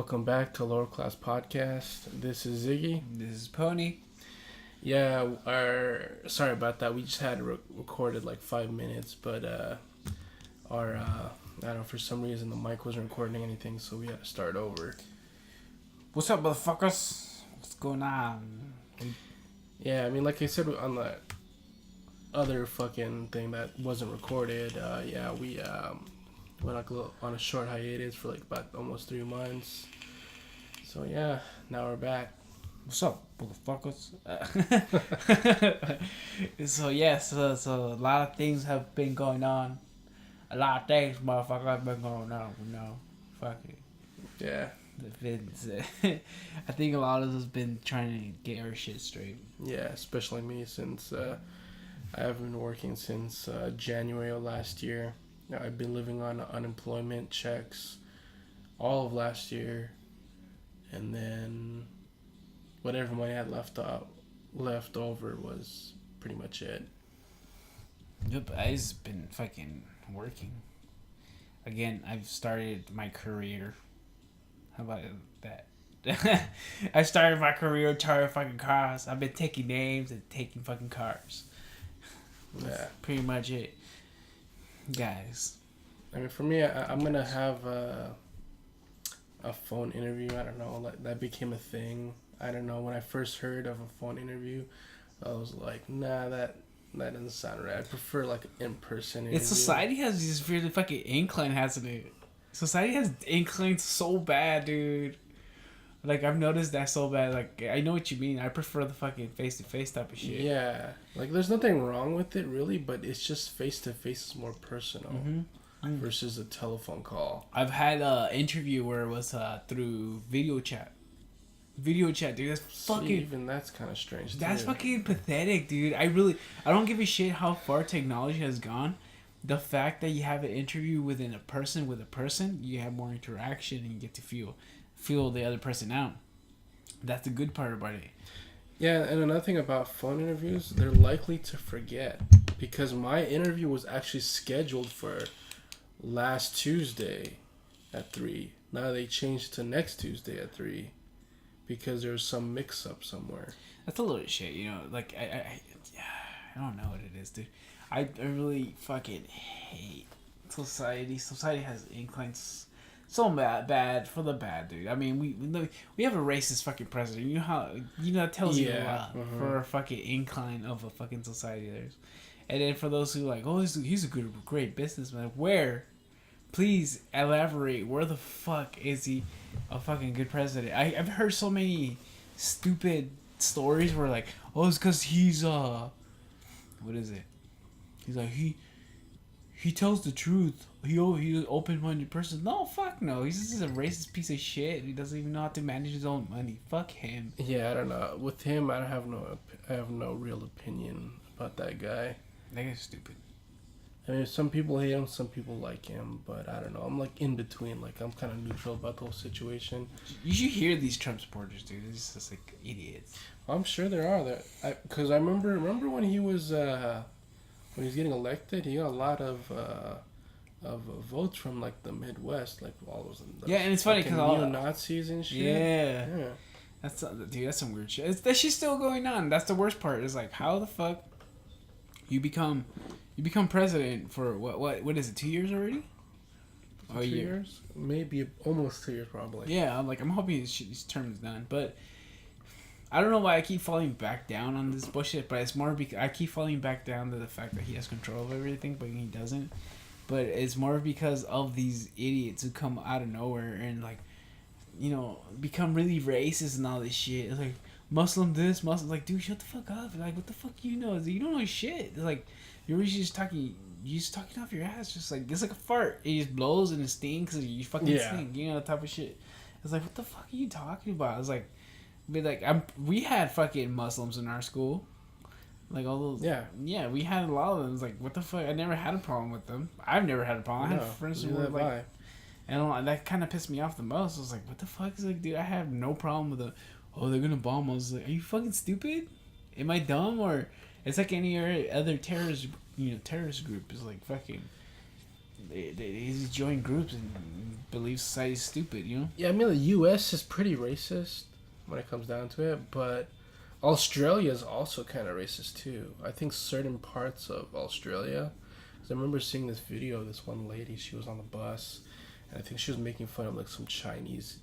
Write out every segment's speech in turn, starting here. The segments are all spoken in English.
Welcome back to Lower Class Podcast. This is Ziggy. This is Pony. Yeah, sorry about that. We just had recorded like 5 minutes, but our I don't know, for some reason the mic wasn't recording anything, so we had to start over. What's up, motherfuckers? What's going on? Yeah, I mean, like I said on the other fucking thing that wasn't recorded, we went like on a short hiatus for like about almost 3 months. So yeah, now we're back. What's up, motherfuckers? So a lot of things have been going on. A lot of things, motherfucker, have been going on. Fuck it. Yeah. I think a lot of us been trying to get our shit straight. Yeah, especially me, since I haven't been working since January of last year. I've been living on unemployment checks all of last year, and then whatever money I had left over was pretty much it. Yep, I've been fucking working. Again, I've started my career. How about that? I started my career towing fucking cars. I've been taking names and taking fucking cars. That's pretty much it. Guys. I mean, for me, I'm going to have a phone interview. I don't know. That became a thing. I don't know. When I first heard of a phone interview, I was like, nah, that doesn't sound right. I prefer like an in-person interview. Society has this really fucking incline, hasn't it? Society has inclines so bad, dude. Like, I've noticed that so bad. Like, I know what you mean. I prefer the fucking face-to-face type of shit. Yeah. Like, there's nothing wrong with it, really, but it's just face-to-face is more personal versus a telephone call. I've had an interview where it was through video chat. Video chat, dude. That's fucking... Even that's kind of strange, That's fucking pathetic, dude. I don't give a shit how far technology has gone. The fact that you have an interview with a person, you have more interaction and you get to feel the other person out. That's the good part about it. Yeah, and another thing about phone interviews, they're likely to forget, because my interview was actually scheduled for last Tuesday at 3. Now they changed to next Tuesday at 3 because there's some mix-up somewhere. That's a little shit, you know. Like, I don't know what it is, dude. I really fucking hate society. Society has inclines so bad for the bad, dude. I mean, we have a racist fucking president. You know that tells you a lot for a fucking incline of a fucking society there's. And then for those who like, oh, he's a great businessman. Where? Please elaborate. Where the fuck is he a fucking good president? I've heard so many stupid stories where like, oh, it's because he's what is it? He's like he tells the truth. He's an open-minded person. No, fuck no. He's just a racist piece of shit. He doesn't even know how to manage his own money. Fuck him. Yeah, I don't know. With him, I have no real opinion about that guy. That guy's stupid. I mean, some people hate him, some people like him, but I don't know. I'm like in between. Like, I'm kind of neutral about the whole situation. You should hear these Trump supporters, dude. They're just like idiots. I'm sure there are. Because I remember when he was getting elected, he got a lot of votes from like the Midwest, like all those. And it's funny because all neo-Nazis and shit. Yeah. That's some weird shit. That shit's still going on. That's the worst part. Is like, how the fuck you become president for what is it? 2 years already? Or 2 years? Maybe almost 2 years, probably. Yeah, I'm hoping his term is done, but I don't know why I keep falling back down on this bullshit, but it's more because I keep falling back down to the fact that he has control of everything, but he doesn't. But it's more because of these idiots who come out of nowhere and, like, you know, become really racist and all this shit. It's like, Muslim this, Muslim... Like, dude, shut the fuck up. Like, what the fuck you know? You don't know shit. It's like, you're just talking off your ass. Just like, it's like a fart. It just blows and it stinks and you fucking stink. You know, that type of shit. It's like, what the fuck are you talking about? It's like... But like we had fucking Muslims in our school, like all those. Yeah, we had a lot of them. It's like, what the fuck? I never had a problem with them. I've never had a problem. I had friends who were like, and that kind of pissed me off the most. I was like, what the fuck? Is like, dude, I have no problem with the. Oh, they're gonna bomb us. I was like, are you fucking stupid? Am I dumb? Or it's like any other terrorist group. It's like fucking. they join groups and believe society's stupid. You know. Yeah, I mean the U.S. is pretty racist when it comes down to it, but Australia is also kind of racist too. I think certain parts of Australia. Cause I remember seeing this video of this one lady. She was on the bus, and I think she was making fun of like some Chinese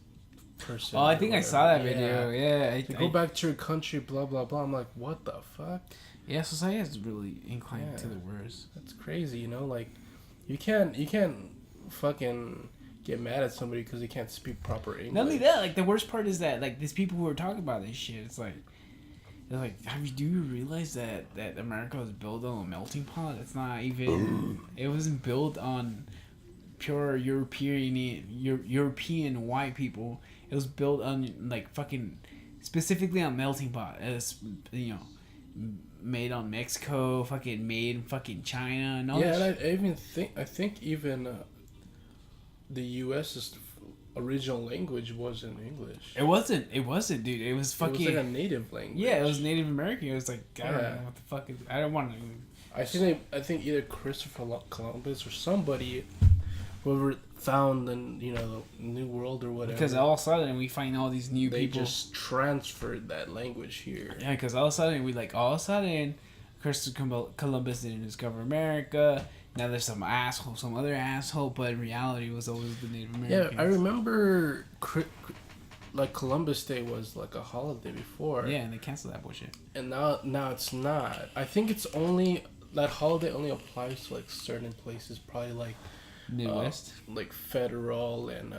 person. Oh, I think I saw that video. Yeah, Go back to your country, blah blah blah. I'm like, what the fuck? Yeah, society is really inclined to the worst. That's crazy, you know. Like, you can't fucking get mad at somebody because they can't speak proper English. Not only that, like the worst part is that like these people who are talking about this shit, it's like, they're like, do you realize that America was built on a melting pot? It's not even. It wasn't built on pure European white people. It was built on like fucking specifically on melting pot. As you know, made on Mexico, fucking made in fucking China, and all. Yeah, and I think even the U.S.'s original language wasn't English. It wasn't, dude. It was fucking. It was like a native language. Yeah, it was Native American. It was like I don't know what the fuck is. I don't want to. I think either Christopher Columbus or somebody, whoever found the New World or whatever. Because all of a sudden we find all these new people. They just transferred that language here. Yeah, because all of a sudden Christopher Columbus didn't discover America. Now there's some other asshole, but in reality it was always the Native Americans. Yeah, I remember like Columbus Day was like a holiday before. Yeah, and they canceled that bullshit. And now it's not. I think it's only that holiday only applies to like certain places, probably like Midwest, like federal and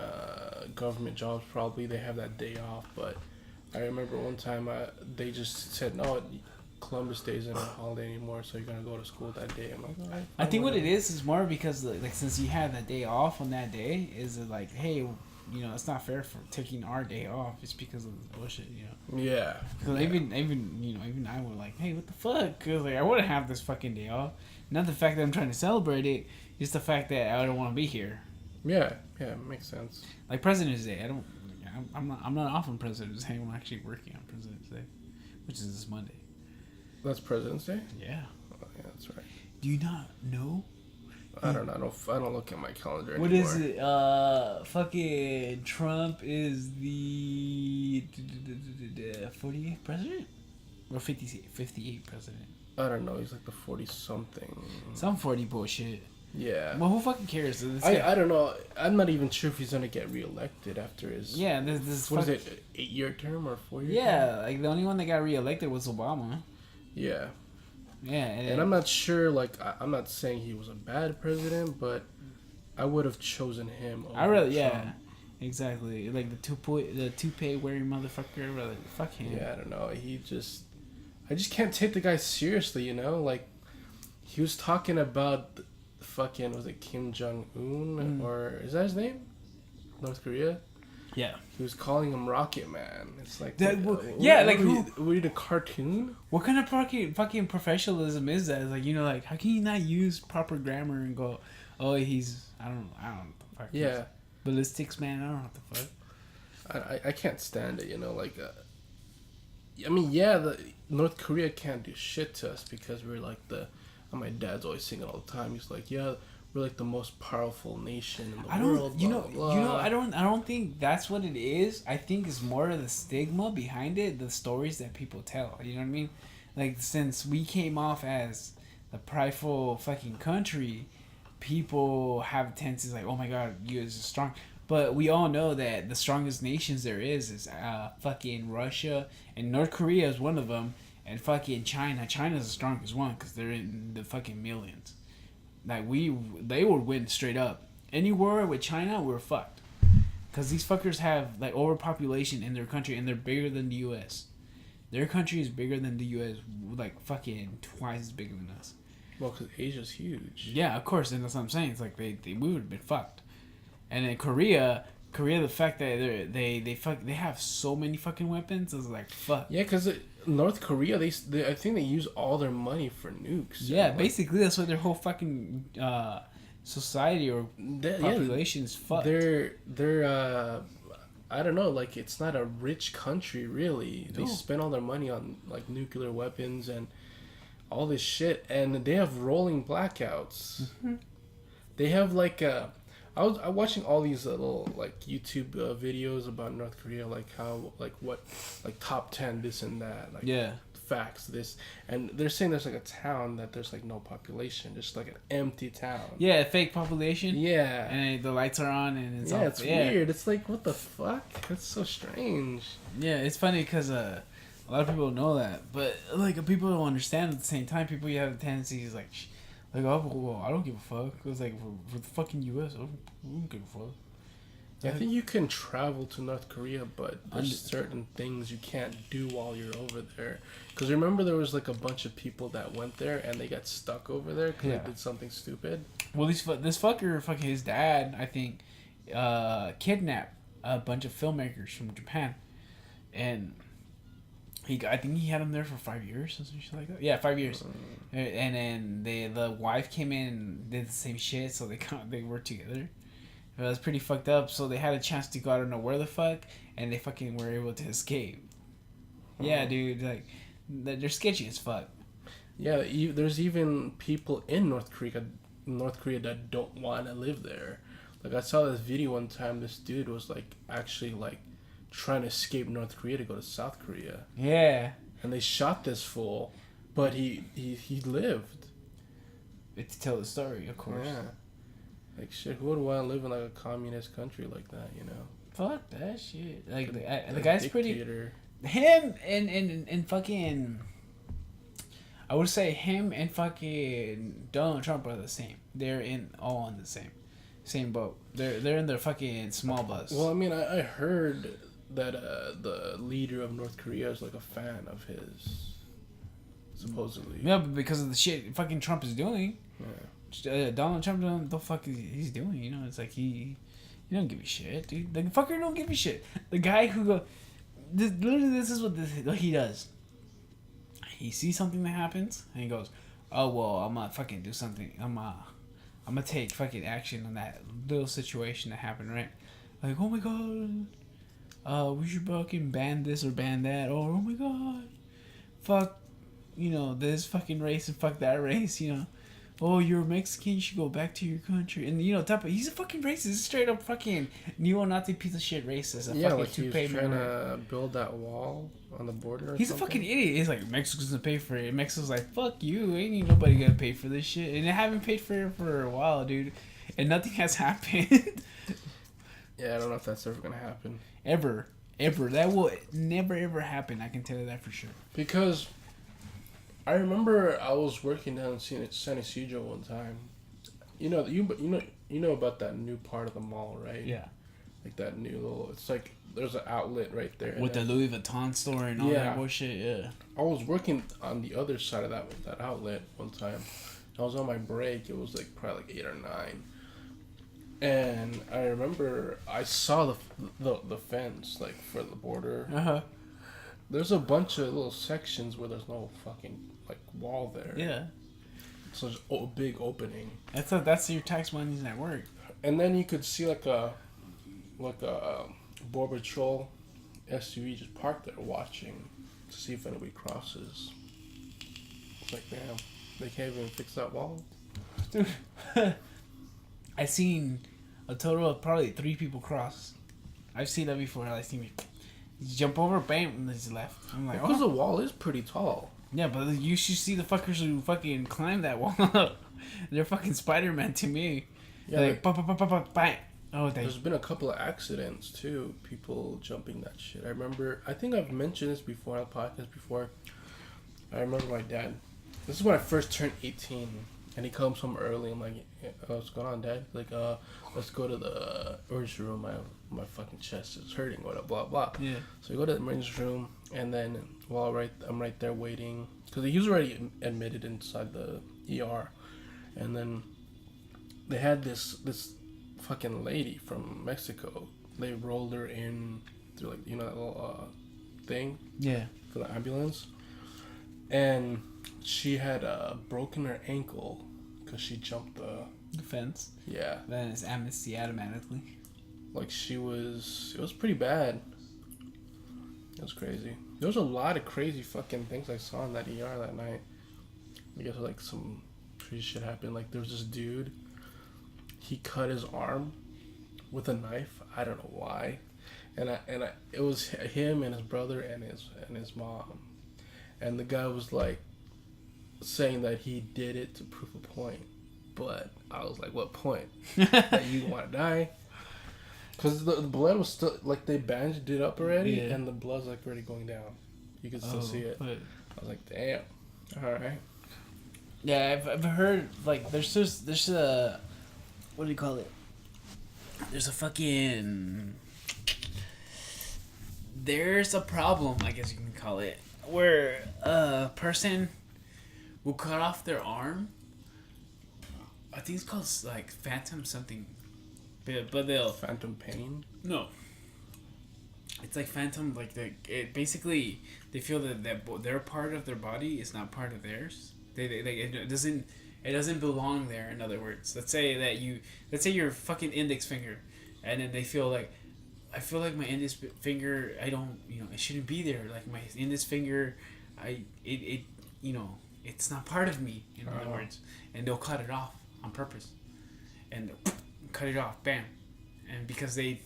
government jobs. Probably they have that day off. But I remember one time they just said no. Columbus Day isn't a holiday anymore, so you're gonna go to school that day. I'm like, all right. I think what it is more because like since you had that day off on that day, is it like, hey, it's not fair for taking our day off. It's because of this bullshit, Yeah. Because even I were like, hey, what the fuck? Because like I wouldn't have this fucking day off. Not the fact that I'm trying to celebrate it, just the fact that I don't want to be here. Yeah, makes sense. Like President's Day, I'm not off on President's Day. I'm actually working on President's Day, which is this Monday. That's President's Day? Yeah. Oh, yeah, that's right. Do you not know? I don't know. I don't look at my calendar anymore. What is it? Fucking Trump is the 48th president? Or 58th president? I don't know. He's like the 40-something. Some 40 bullshit. Yeah. Well, who fucking cares? I don't know. I'm not even sure if he's going to get reelected after his... Yeah, this what is it? 8-year term or 4-year term? Yeah, like the only one that got reelected was Obama. Yeah. Yeah, and I'm not sure. Like, I'm not saying he was a bad president, but I would have chosen him. Over Trump. Exactly. Like the toupee wearing motherfucker. Really, fuck him. Yeah, I don't know. I just can't take the guy seriously. Like he was talking about fucking was it Kim Jong Un or is that his name? North Korea. Yeah. He was calling him Rocket Man. It's like that. Were you a cartoon? What kind of fucking professionalism is that? It's like like how can you not use proper grammar and go, oh he's I don't know what the fuck. Yeah. Ballistics man. I don't know what the fuck. I can't stand it. Like. I mean, yeah, the North Korea can't do shit to us because we're like my dad's always singing all the time. He's like, yeah. We're like the most powerful nation in the world. I don't think that's what it is. I think it's more of the stigma behind it, the stories that people tell. You know what I mean? Like since we came off as the prideful fucking country, people have tendencies like, oh my god, you guys are strong. But we all know that the strongest nations there is fucking Russia, and North Korea is one of them, and fucking China. China's the strongest one because they're in the fucking millions. Like they would win straight up. Any war with China, we're fucked. Cause these fuckers have like overpopulation in their country, and they're bigger than the U.S. Their country is bigger than the U.S. Like fucking twice as big than us. Well, cause Asia's huge. Yeah, of course, and that's what I'm saying. It's like we would have been fucked. And then Korea, the fact that they have so many fucking weapons is like fuck. Yeah, cause North Korea, they I think they use all their money for nukes. Yeah, basically that's what their whole fucking society or population is fucked. They're I don't know, like it's not a rich country really. No. They spend all their money on like nuclear weapons and all this shit, and they have rolling blackouts. Mm-hmm. They have like I'm watching all these little like YouTube videos about North Korea, like how like what like top 10 this and that, like Yeah. facts this, and they're saying there's like a town that there's like no population, just like an empty town. Yeah, fake population. Yeah. And the lights are on and it's Yeah, all, it's weird. It's like, what the fuck? That's so strange. Yeah, it's funny because a lot of people know that, but like people don't understand at the same time. People have tendencies like, oh, well, I don't give a fuck. It's like for the fucking U.S. I don't give a fuck. I think you can travel to North Korea, but there's certain things you can't do while you're over there. Because remember, there was like a bunch of people that went there and they got stuck over there because they did something stupid. Well, this fucker, fucking his dad, I think, kidnapped a bunch of filmmakers from Japan, and I think he had them there for 5 years or something like that. Yeah, 5 years. And then the wife came in and did the same shit, so they worked together. It was pretty fucked up. So they had a chance to go, I don't know where the fuck, and they fucking were able to escape. Yeah, dude, like they're sketchy as fuck. Yeah, there's even people in North Korea that don't want to live there. Like I saw this video one time. This dude was like actually like trying to escape North Korea to go to South Korea. Yeah. And they shot this fool, but he lived. To tell the story, of course. Yeah. Like shit, who would want to live in like a communist country like that? You know. Fuck that shit. Like the guy's dictator. Pretty. Him and fucking. I would say him and fucking Donald Trump are the same. They're all in the same boat. They're in their fucking small bus. Well, I mean, I heard that the leader of North Korea is like a fan of his, supposedly. Yeah, but because of the shit fucking Trump is doing. Yeah. Donald Trump don't the fuck he's doing. You know, it's like he don't give a shit, dude. The fucker don't give a shit. The guy who go, this is what he does. He sees something that happens and he goes, "Oh well, I'm gonna fucking do something. I'm gonna take fucking action on that little situation that happened, right? Like, oh my god, we should fucking ban this or ban that, or oh my god, fuck, you know, this fucking race and fuck that race, you know." Oh, you're Mexican, you should go back to your country. And, you know, he's a fucking racist. He's a straight up fucking neo-Nazi piece of shit racist. Yeah, like he was trying to build that wall on the border. He's a fucking idiot. He's like, Mexico's gonna pay for it. Mexico's like, fuck you. Ain't nobody gonna pay for this shit. And they haven't paid for it for a while, dude. And nothing has happened. Yeah, I don't know if that's ever gonna happen. Ever. That will never, ever happen. I can tell you that for sure. Because I remember I was working down in San Isidro one time. You know about that new part of the mall, right? Yeah. Like that new little. It's like there's an outlet right there. With the Louis Vuitton store and all that bullshit. Yeah. I was working on the other side of that outlet one time. I was on my break. It was like probably like 8 or 9. And I remember I saw the fence like for the border. Uh-huh. There's a bunch of little sections where there's no fucking like wall there. Yeah. So there's a big opening. That's your tax money's at work. And then you could see like a Border Patrol SUV just parked there watching to see if anybody crosses. It's like, damn, they can't even fix that wall. Dude, I seen a total of probably 3 people cross. I've seen that before. I seen me jump over, bam, and then just left. I'm like, because the wall is pretty tall. Yeah, but you should see the fuckers who fucking climb that wall up. They're fucking Spider-Man to me. Yeah, like, bang. Oh, there's been a couple of accidents too. People jumping that shit. I think I've mentioned this before on the podcast before. I remember my dad. This is when I first turned 18, and he comes home early. I'm like, what's going on, Dad? Like, let's go to the emergency room. My fucking chest is hurting. Blah blah blah. Yeah. So we go to the emergency room, and then while I'm right there waiting, because he was already admitted inside the ER, and then they had this fucking lady from Mexico. They rolled her in through like that little thing. Yeah. For the ambulance, and she had broken her ankle because she jumped the fence. Yeah. Then it's amnesty automatically. Like it was pretty bad. It was crazy. There was a lot of crazy fucking things I saw in that ER that night. I guess like some crazy shit happened. Like there was this dude. he cut his arm with a knife. I don't know why, it was him and his brother and his mom, and the guy was like saying that he did it to prove a point, but I was like, what point? That you want to die? Because the blood was still like they bandaged it up already, Yeah. and the blood's like already going down. You could still see it. But I was like, damn. All right. yeah, I've heard like there's a what do you call it? There's a fucking there's a problem, I guess you can call it, where a person will cut off their arm. I think it's called like phantom something, but they'll Phantom pain. no. It's like phantom, like basically they feel that their part of their body is not part of theirs. It doesn't belong there. In other words, let's say your fucking index finger, and then they feel like, I feel like my index finger, I don't, it shouldn't be there. Like my index finger, it's not part of me. In other words, and they'll cut it off on purpose, and cut it off, bam, and because they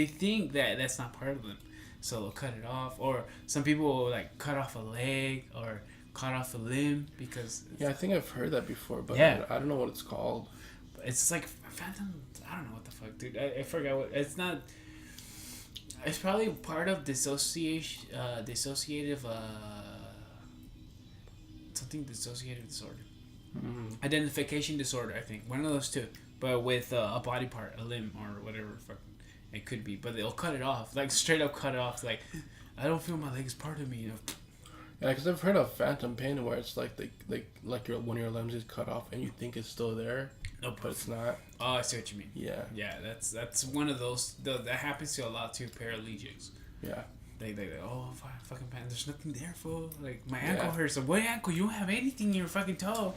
think that that's not part of them, so they'll cut it off. Or some people will like cut off a leg or cut off a limb because Yeah, I think I've heard that before, but Yeah. I don't know what it's called. it's like phantom. I don't know what the fuck, dude. I forgot what it's not. It's probably part of dissociative something dissociative disorder, identification disorder. I think one of those two, but with a body part, a limb or whatever fuck it could be. But they'll cut it off, like straight up cut it off. Like I don't feel my leg is part of me. Yeah, because I've heard of phantom pain where it's like one of your limbs is cut off and you think it's still there, Nope. but it's not. Oh, I see what you mean. Yeah. Yeah, that's one of those that happens to a lot too. Paraplegics. Yeah. They fucking pain. There's nothing there, fool. Like my ankle Yeah. hurts. What ankle? You don't have anything in your fucking toe.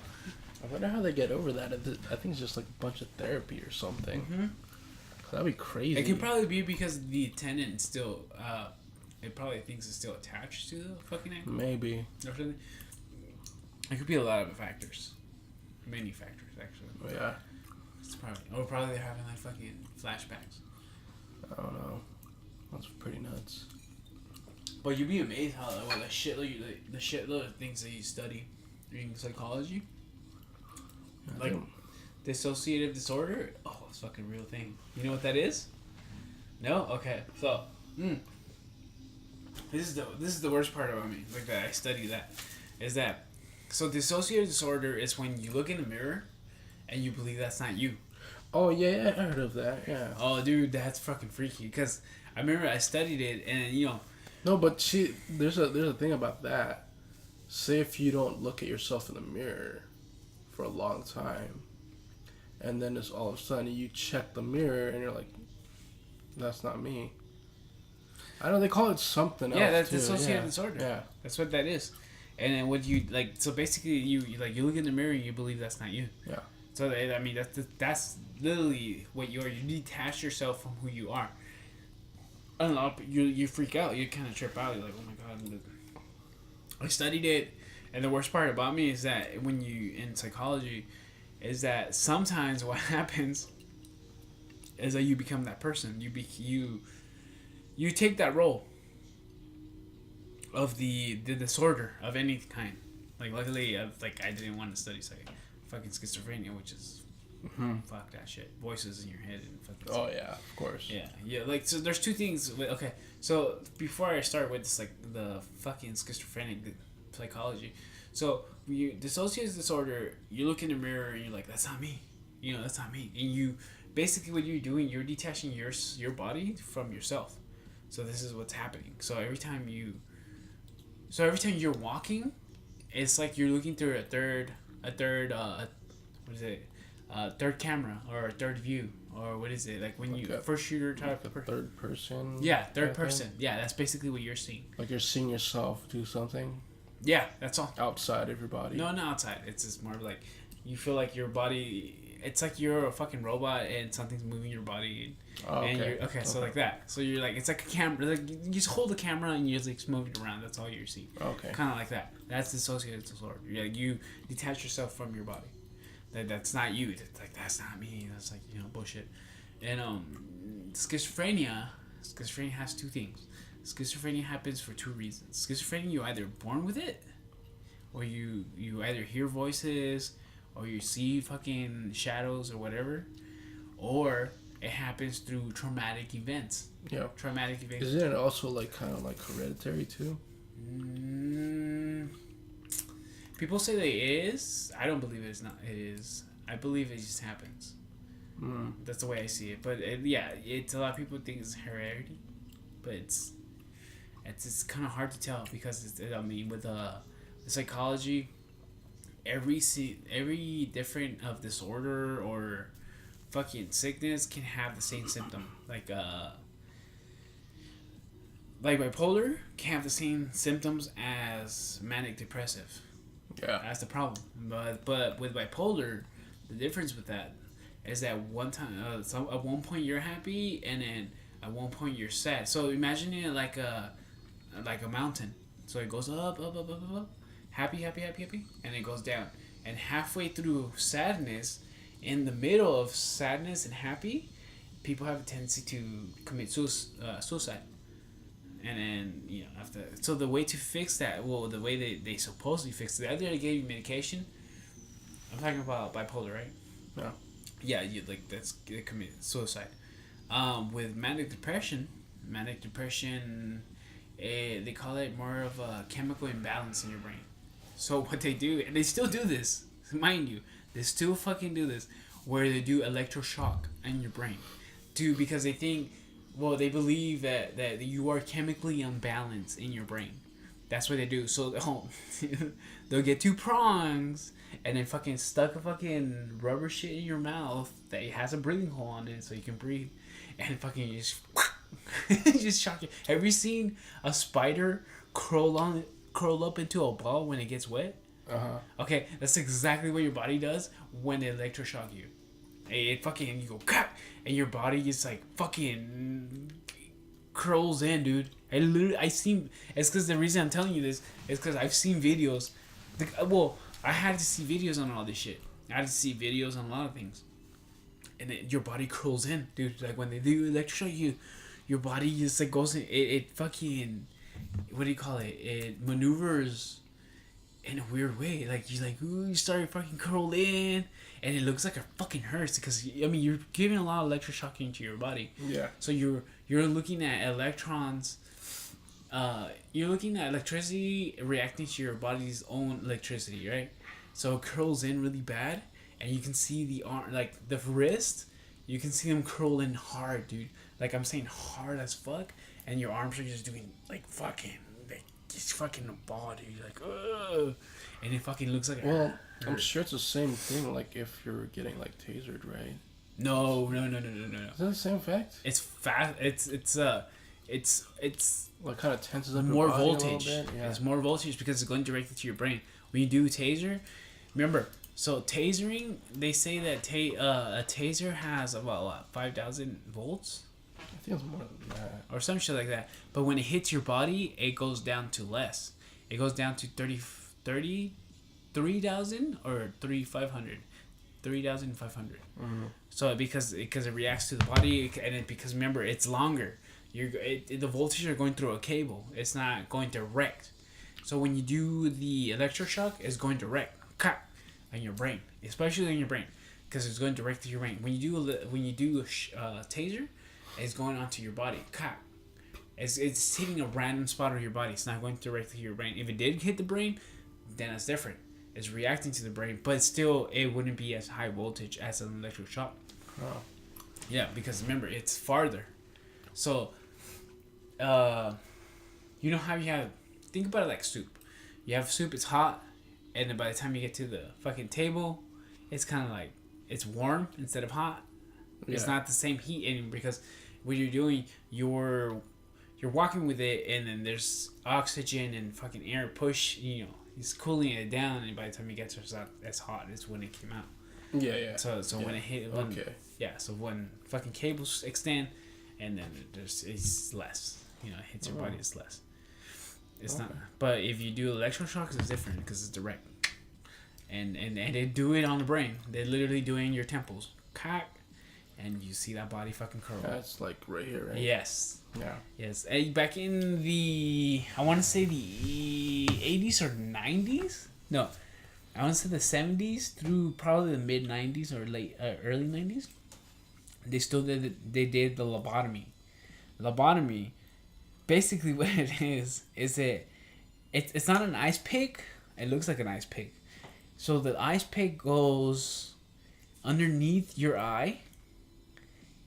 I wonder how they get over that. I think it's just like a bunch of therapy or something. Mm-hmm. That'd be crazy. It could probably be because the tendon still, it probably thinks it's still attached to the fucking ankle Maybe. or something. It could be a lot of factors, many factors actually. Yeah. It's probably they're having like fucking flashbacks. I don't know. That's pretty nuts. But you'd be amazed how the shitload of things that you study in psychology, I like think- dissociative disorder. Oh, it's a fucking real thing. You know what that is? No? Okay. So, this is the worst part about me. Like that I study that is that. So dissociative disorder is when you look in the mirror, and you believe that's not you. Oh yeah, I heard of that. Yeah. Oh, dude, that's fucking freaky. Because I remember I studied it, and No, but there's a thing about that. Say if you don't look at yourself in the mirror for a long time, and then just all of a sudden you check the mirror and you're like, that's not me. I know they call it something else. Yeah, that's too. dissociative disorder. Yeah. That's what that is. And then what you like, so basically you look in the mirror and you believe that's not you. Yeah. So I mean that's literally what you are. You detach yourself from who you are. I don't know. You freak out. You kind of trip out. You're like, oh my god. I studied it, and the worst part about me is that when you in psychology, is that sometimes what happens is that you become that person. You take that role of the disorder of any kind. Like luckily, I didn't want to study fucking schizophrenia, which is fuck that shit. Voices in your head and fucking. Oh yeah, of course. Yeah. Like so, there's two things. Okay, so before I start with this, like the fucking schizophrenic psychology, so you dissociative disorder, you look in the mirror and you're like, that's not me. That's not me. And you basically what you're doing, you're detaching your body from yourself. So this is what's happening. So every time you're walking, it's like you're looking through a third third camera or a third view, or what is it, like when you first shooter type like a third person. Yeah, third person. Yeah, that's basically what you're seeing. Like you're seeing yourself do something Yeah, that's all. outside of your body. No, not outside. It's just more like you feel like your body. It's like you're a fucking robot and something's moving your body. Oh, okay. And you're so like that. So you're like, it's like a camera. Like you just hold the camera and you just like move it around. That's all you're seeing. Okay. Kind of like that. That's dissociative disorder. You detach yourself from your body. That's not you. That's not me. That's like, bullshit. And schizophrenia has two things. Schizophrenia happens for two reasons. Schizophrenia, you're either born with it, or you either hear voices, or you see fucking shadows or whatever, or it happens through traumatic events. Yeah. Traumatic events. Isn't it also like kind of like hereditary too? People say that it is. I don't believe it's not. It is. I believe it just happens. That's the way I see it. But it's a lot of people think it's heredity, but it's kind of hard to tell because with the psychology, every different of disorder or fucking sickness can have the same symptom. Like bipolar can have the same symptoms as manic depressive. Yeah. That's the problem. But with bipolar, the difference with that is that one time, at one point you're happy, and then at one point you're sad. So imagine it like a mountain. So it goes up, happy, and it goes down. And halfway through sadness, in the middle of sadness and happy, people have a tendency to commit suicide. And then, after... So the way to fix that... Well, the way they supposedly fix it... After they gave you medication... I'm talking about bipolar, right? No. Yeah, they commit suicide. With manic depression... they call it more of a chemical imbalance in your brain. So what they do... And they still do this. Mind you. They still fucking do this. Where they do electroshock in your brain. Because they think... Well, they believe that you are chemically unbalanced in your brain. That's what they do. So they'll get two prongs and then fucking stuck a fucking rubber shit in your mouth that has a breathing hole on it so you can breathe, and fucking just shock you. Have you seen a spider curl up into a ball when it gets wet? Okay, that's exactly what your body does when they electroshock you. It fucking, you go, cut, and your body just like fucking curls in, dude. It's because the reason I'm telling you this is because I've seen videos. I had to see videos on all this shit. I had to see videos on a lot of things. And your body curls in, dude. Like when they do electroshock you, your body just like goes in. It fucking, what do you call it? It maneuvers in a weird way. Like you start fucking curl in. And it looks like it fucking hurts because you're giving a lot of electroshock into your body. Yeah. So you're looking at electrons. You're looking at electricity reacting to your body's own electricity, right? So it curls in really bad, and you can see the arm, like the wrist. You can see them curl in hard, dude. Like I'm saying, hard as fuck, and your arms are just doing like fucking, like it's fucking a ball, dude. Like, ugh. And it fucking looks like. Well, I'm sure it's the same thing. Like if you're getting like tasered, right? No. Is that the same effect? It's fast. It's what kind of tenses up more your body voltage. A little bit? Yeah. It's more voltage because it's going directly to your brain. When you do taser, remember. So tasering, they say that a taser has about 5,000 volts. I think it's more than that. Or some shit like that. But when it hits your body, it goes down to less. It goes down to 3,000 or 3,500. 3,500. Mm-hmm. So because it reacts to the body, and because remember it's longer. The voltage are going through a cable. It's not going direct. So when you do the electroshock, it's going direct, in your brain, especially in your brain, because it's going direct to your brain. When you do a taser, it's going onto your body, It's hitting a random spot of your body. It's not going directly to your brain. If it did hit the brain, then it's different. It's reacting to the brain, but still, it wouldn't be as high voltage as an electric shock. Oh. Yeah, because remember, it's farther. So, you know how you have... Think about it like soup. You have soup, it's hot, and then by the time you get to the fucking table, it's kind of like... It's warm instead of hot. Yeah. It's not the same heat anymore, because what you're doing, you're walking with it, and then there's oxygen and fucking air push, it's cooling it down, and by the time you get to it, as hot as when it came out. Yeah. So when it hit, so when fucking cables extend, and then it's less. It hits your body, it's less. It's not. But if you do electroshock, it's different because it's direct. and they do it on the brain. They literally do it in your temples, cock, and you see that body fucking curl. That's like right here, right? Yes. Yeah. Yes. Back in the, I want to say the 80s or 90s. No, I want to say the 70s through probably the mid 90s or late early 90s. They still did. They did the lobotomy. Lobotomy, basically, what it is it's not an ice pick. It looks like an ice pick. So the ice pick goes underneath your eye,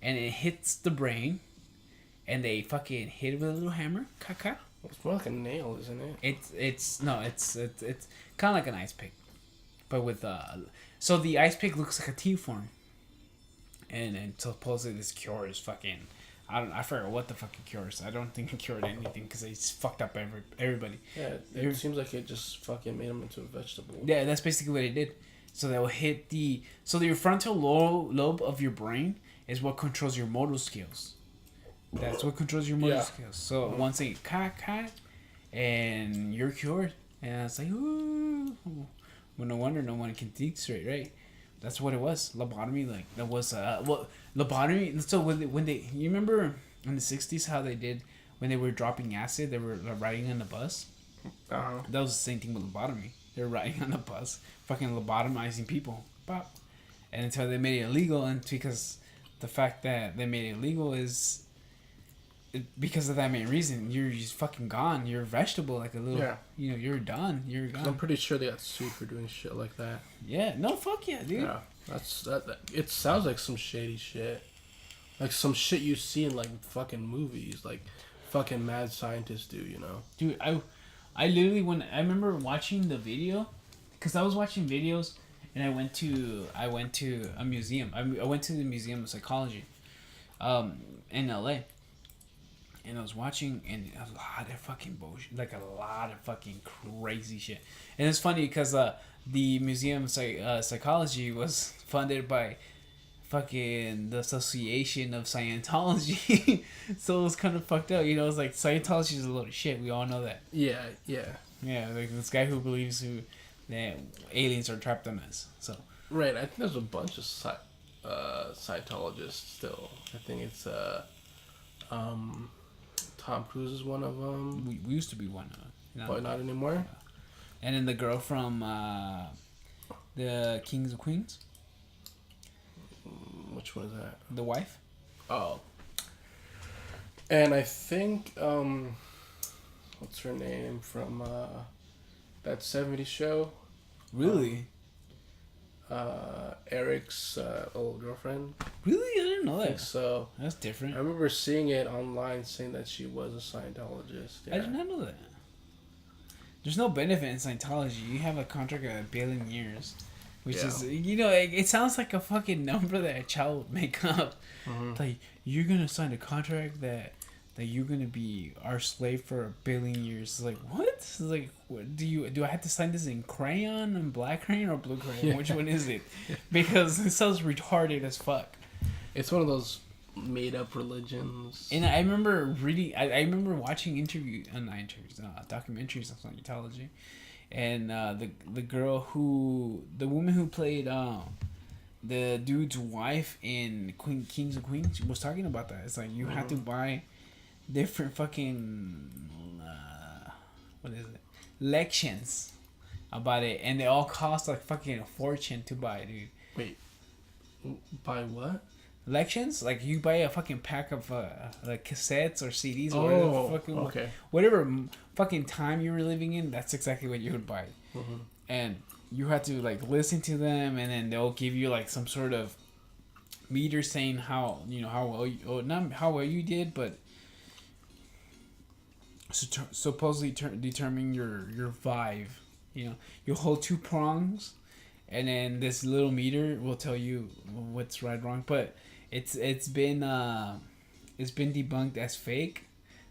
and it hits the brain, and they fucking hit it with a little hammer. Caca. It's more like a nail, isn't it? It's kind of like an ice pick, but with so the ice pick looks like a T form, and supposedly this cure is fucking, I forgot what the fucking cure is. I don't think it cured anything because it's fucked up everybody. Yeah, it seems like it just fucking made them into a vegetable. Yeah, that's basically what it did. So they will hit your frontal lobe of your brain is what controls your motor skills. That's what controls your motor skills. So once they cut, and you're cured, and it's like, ooh, well, no wonder no one can think straight, right? That's what it was. Lobotomy, like that was lobotomy. So when they, you remember in the 60s how they did when they were dropping acid, they were riding on the bus. That was the same thing with lobotomy. They were riding on the bus, fucking lobotomizing people, pop, and until they made it illegal, and because the fact that they made it illegal is because of that main reason. You're just fucking gone. You're a vegetable, like a little. You know, you're done. You're gone. I'm pretty sure they got sued for doing shit like that. Yeah. No. Fuck yeah, dude. Yeah. That. It sounds like some shady shit, like some shit you see in like fucking movies, like fucking mad scientists do. You know. Dude, I literally I remember watching the video, cause I was watching videos, and I went to a museum. I went to the Museum of Psychology, in LA. And I was watching, and a lot of fucking bullshit, like a lot of fucking crazy shit. And it's funny because the Museum of Psychology was funded by fucking the Association of Scientology. So it was kind of fucked up. You know, it's like Scientology is a load of shit. We all know that. Yeah. Yeah, like this guy who believes that aliens are trapped on us. So. Right. I think there's a bunch of Scientologists still. I think it's Tom Cruise is one of them. We used to be one. But not anymore. And then the girl from the Kings of Queens. Which one is that? The wife. Oh. And I think what's her name from that 70s show? Really? Eric's old girlfriend. Really? I didn't know I that. think so. That's different. I remember seeing it online saying that she was a Scientologist. Yeah. I did not know that. There's no benefit in Scientology. You have a contract of 1 billion years. Which is, you know, it sounds like a fucking number that a child would make up. Mm-hmm. Like, you're going to sign a contract that you're going to be our slave for 1 billion years. It's like, what? It's like, what, do I have to sign this in crayon and black crayon or blue crayon? Yeah. Which one is it? Because it sounds retarded as fuck. It's one of those made up religions. And I remember reading, I remember watching documentaries on Scientology. And the woman who played the dude's wife in Kings of Queens was talking about that. It's like you have to buy different fucking what is it, lections about it, and they all cost like fucking a fortune to buy, dude. Wait, buy what? Lections, like you buy a fucking pack of like cassettes or CDs or whatever fucking time you were living in. That's exactly what you would buy, and you had to like listen to them, and then they'll give you like some sort of meter saying how well not how well you did, but supposedly determine your vibe. You know, you hold 2 prongs, and then this little meter will tell you what's right or wrong, but it's been debunked as fake,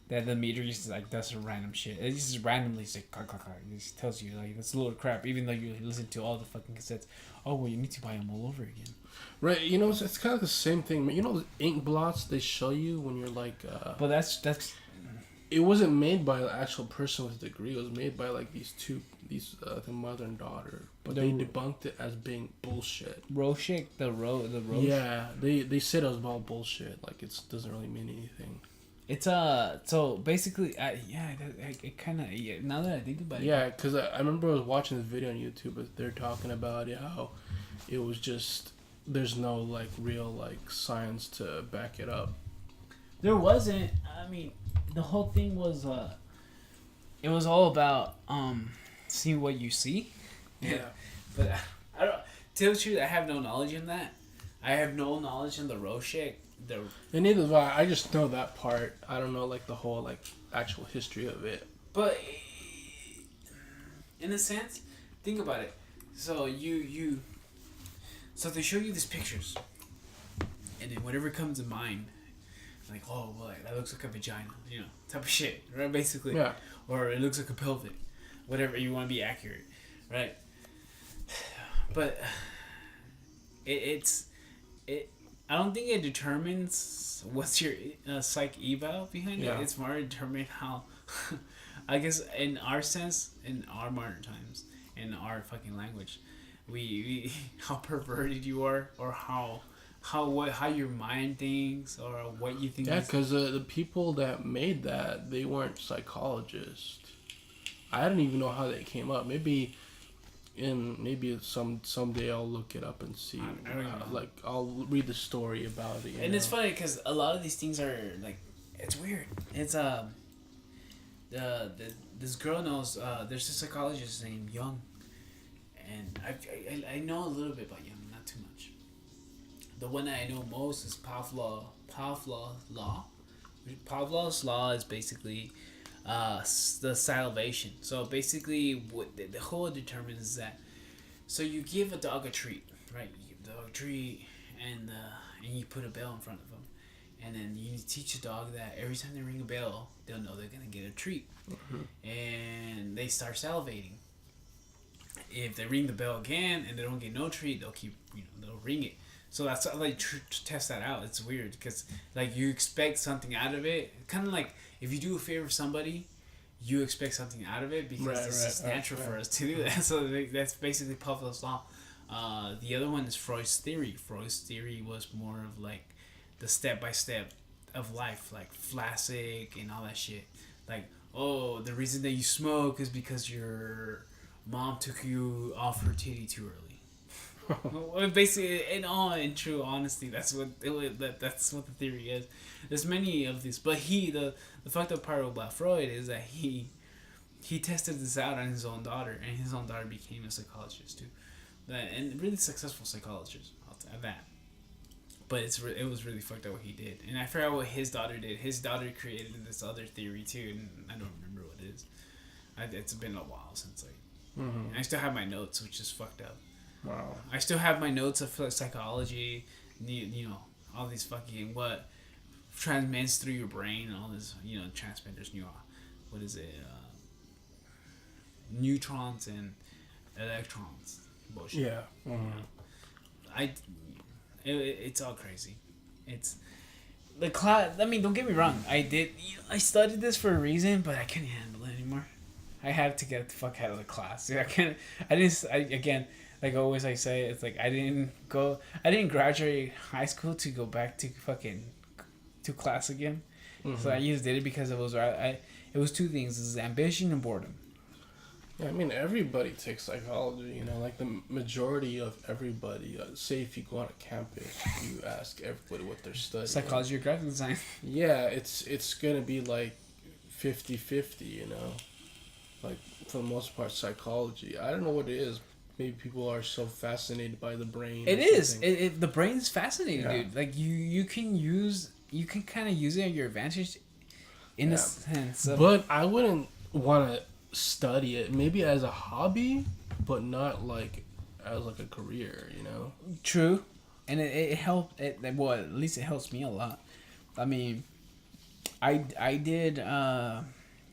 that the meter just like does some random shit. It just randomly like it just tells you like this little crap, even though you listen to all the fucking cassettes. Oh well, you need to buy them all over again. Right, you know, it's kind of the same thing. You know, the ink blots they show you when you're like. But that's it wasn't made by an actual person with a degree. It was made by like the mother and daughter, but they debunked it as being bullshit. Rorschach, the Roche. Yeah, they said it was all bullshit. Like it doesn't really mean anything. It's so basically it kind of now that I think about it. Yeah, because I remember I was watching this video on YouTube, but they're talking about how it was just there's no like real like science to back it up. There wasn't. I mean, the whole thing was it was all about seeing what you see. Yeah. But I don't. To tell the truth, I have no knowledge in that. I have no knowledge in the Rorschach. And neither do I. I just know that part. I don't know like the whole like actual history of it. But in a sense, think about it. So so they show you these pictures, and then whatever comes to mind, like, oh, well, that looks like a vagina, type of shit, right? Basically, Yeah. Or it looks like a pelvic, whatever you want to be accurate, right? But it's. I don't think it determines what's your psych eval behind it. It's more determined how, I guess, in our sense, in our modern times, in our fucking language, we how perverted you are, or how your mind thinks, or what you think. Yeah, because the people that made that, they weren't psychologists. I don't even know how they came up. Maybe someday I'll look it up and see. I don't know. Like I'll read the story about it. And it's funny because a lot of these things are like, it's weird. It's this girl knows. There's a psychologist named Jung, and I know a little bit about Jung, not too much. The one that I know most is Pavlov's law. Pavlov's law is basically the salivation. So basically, what the whole determines is that. So you give a dog a treat, right? You give the dog a treat, and you put a bell in front of them, and then you teach a dog that every time they ring a bell, they'll know they're gonna get a treat, and they start salivating. If they ring the bell again and they don't get no treat, they'll keep they'll ring it. So that's how they test that out. It's weird because like you expect something out of it, kind of like if you do a favor for somebody, you expect something out of it because it's natural for us to do that. So that's basically Pavlov's law. The other one is Freud's theory. Freud's theory was more of like the step-by-step of life, like Vlasic and all that shit. Like, oh, the reason that you smoke is because your mom took you off her titty too early. Well, basically, in true honesty, that's what the theory is. There's many of these, but the fucked up part about Freud is that he tested this out on his own daughter, and his own daughter became a psychologist too, and really successful psychologist. I'll tell you that. But it was really fucked up what he did, and I forgot what his daughter did. His daughter created this other theory too, and I don't remember what it is. It's been a while since I still have my notes, which is fucked up. Wow. I still have my notes of psychology, all these fucking what transmits through your brain, and all this, transmitters, what is it, neutrons and electrons, bullshit. Yeah. It's all crazy. It's the class. I mean, don't get me wrong. I studied this for a reason, but I couldn't handle it anymore. I had to get the fuck out of the class. Again. Like always I say, it's like I didn't graduate high school to go back to to class again. So I just did it because it was two things. It was ambition and boredom. Yeah, I mean, everybody takes psychology, like the majority of everybody. Say if you go on a campus, you ask everybody what they're studying. Psychology or graphic design. Yeah, it's going to be like 50-50, Like, for the most part, psychology. I don't know what it is. Maybe people are so fascinated by the brain. It is. The brain is fascinating, dude. Like you can kind of use it at your advantage, in a sense. But I wouldn't want to study it. Maybe as a hobby, but not like as like a career. True, and it helped. Well, at least it helps me a lot. I mean, I did.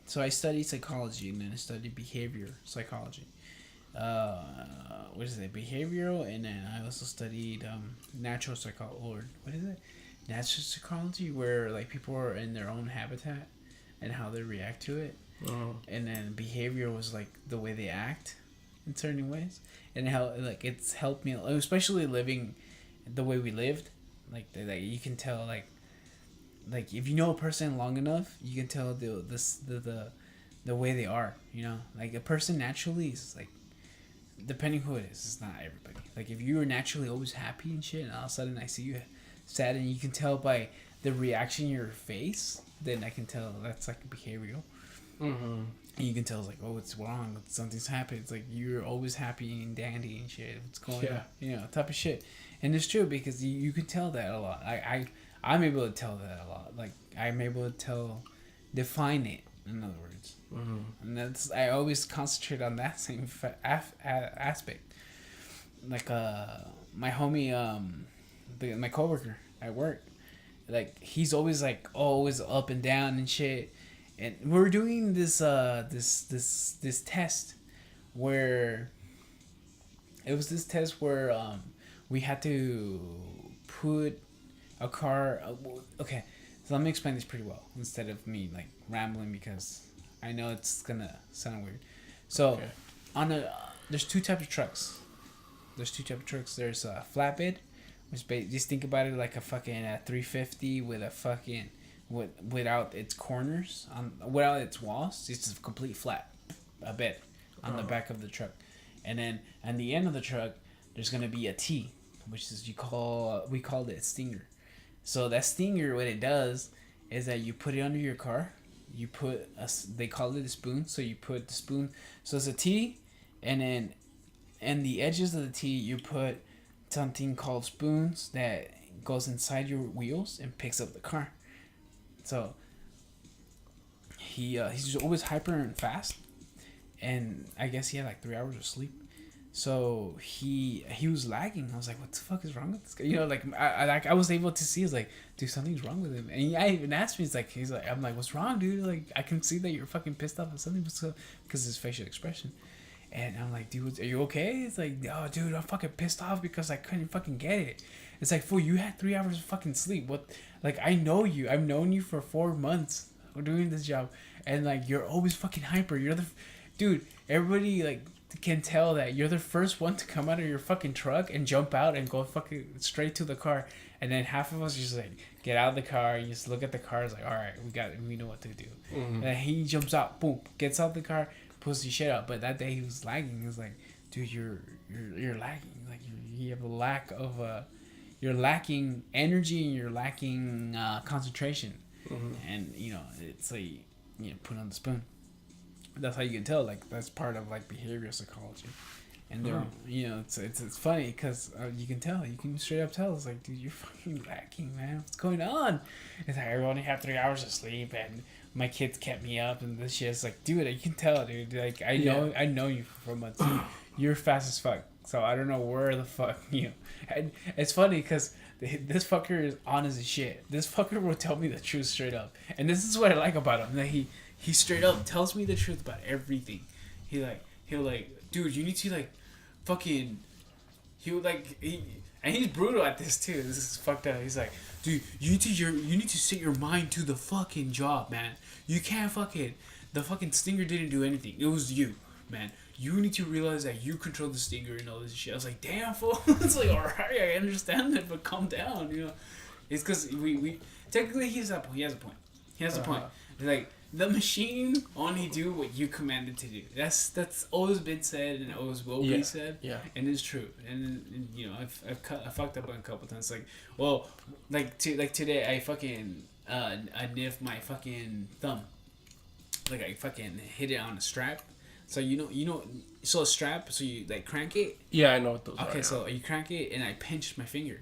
So I studied psychology, and then I studied behavior psychology. What is it? Behavioral, and then I also studied natural psychology, or what is it? Natural psychology, where like people are in their own habitat, and how they react to it. Mm-hmm. And then behavior was like the way they act in certain ways, and how like it's helped me, especially living the way we lived. Like you can tell like if you know a person long enough, you can tell the way they are. You know, like a person naturally is like, depending who it is, it's not everybody. Like if you were naturally always happy and shit, and all of a sudden I see you sad, and you can tell by the reaction in your face, then I can tell that's like behavioral. Mm-hmm. And you can tell it's like, oh, it's wrong. Something's happened. It's like you're always happy and dandy and shit. What's going on? You know, type of shit. And it's true because you can tell that a lot. I'm able to tell that a lot. Like I'm able to define it. In other words, and that's I always concentrate on that same aspect. Like my homie, my coworker at work, like he's always like always up and down and shit. And we're doing this test where we had to put a car. Okay, so let me explain this pretty well instead of me like rambling because I know it's gonna sound weird. So there's two types of trucks. There's a flatbed, which just think about it like a fucking 350 with a fucking without its corners without its walls. It's just a complete flat a bed on the back of the truck, and then at the end of the truck there's gonna be a T, which is we called it a stinger. So that stinger, what it does is that you put it under your car. You put they call it a spoon. So you put the spoon. So it's a T, and then and the edges of the T you put something called spoons that goes inside your wheels and picks up the car. So he's always hyper and fast, and I guess he had like 3 hours of sleep. So he was lagging. I was like, what the fuck is wrong with this guy? You know, like I was able to see. I was like, dude, something's wrong with him. And I even asked me. I'm like, what's wrong, dude? Like I can see that you're fucking pissed off at something because his facial expression. And I'm like, dude, are you okay? It's like, oh, dude, I'm fucking pissed off because I couldn't fucking get it. It's like, fool, you had 3 hours of fucking sleep. What? Like, I know you. I've known you for 4 months doing this job, and like, you're always fucking hyper. You're dude. Everybody like can tell that you're the first one to come out of your fucking truck and jump out and go fucking straight to the car, and then half of us just like get out of the car. You just look at the car. It's like, all right, we know what to do. Mm-hmm. And he jumps out, boom, gets out the car, pulls the shit out. But that day he was lagging. He was like, dude, you're lagging. Like you have a lack of you're lacking energy and you're lacking concentration. Mm-hmm. And you know, it's like, you know, put on the spoon. That's how you can tell. Like that's part of like behavioral psychology. And they're, you know, it's funny because you can tell. You can straight up tell. It's like, dude, you're fucking lacking, man. What's going on? It's like, I only have 3 hours of sleep, and my kids kept me up, and this shit. It's like, dude, you can tell, dude. Like, I know you for months. You're fast as fuck. So I don't know where the fuck you. And it's funny because this fucker is honest as shit. This fucker will tell me the truth straight up, and this is what I like about him. That he straight up tells me the truth about everything. He'll like, dude, you need to like, fucking. And he's brutal at this too. This is fucked up. He's like, dude, you need to set your mind to the fucking job, man. You can't the fucking stinger didn't do anything. It was you, man. You need to realize that you control the stinger and all this shit. I was like, damn, fool. It's like, alright, I understand that, but calm down, you know. It's because we technically he has a point. Like, the machine only do what you command it to do. That's always been said and always will be said. Yeah. And it's true. And you know, I fucked up on a couple times. Like, well, like today I fucking I niffed my fucking thumb. Like I fucking hit it on a strap. So so a strap. So you like crank it. Yeah, I know what those are. Okay, so you crank it, and I pinched my finger,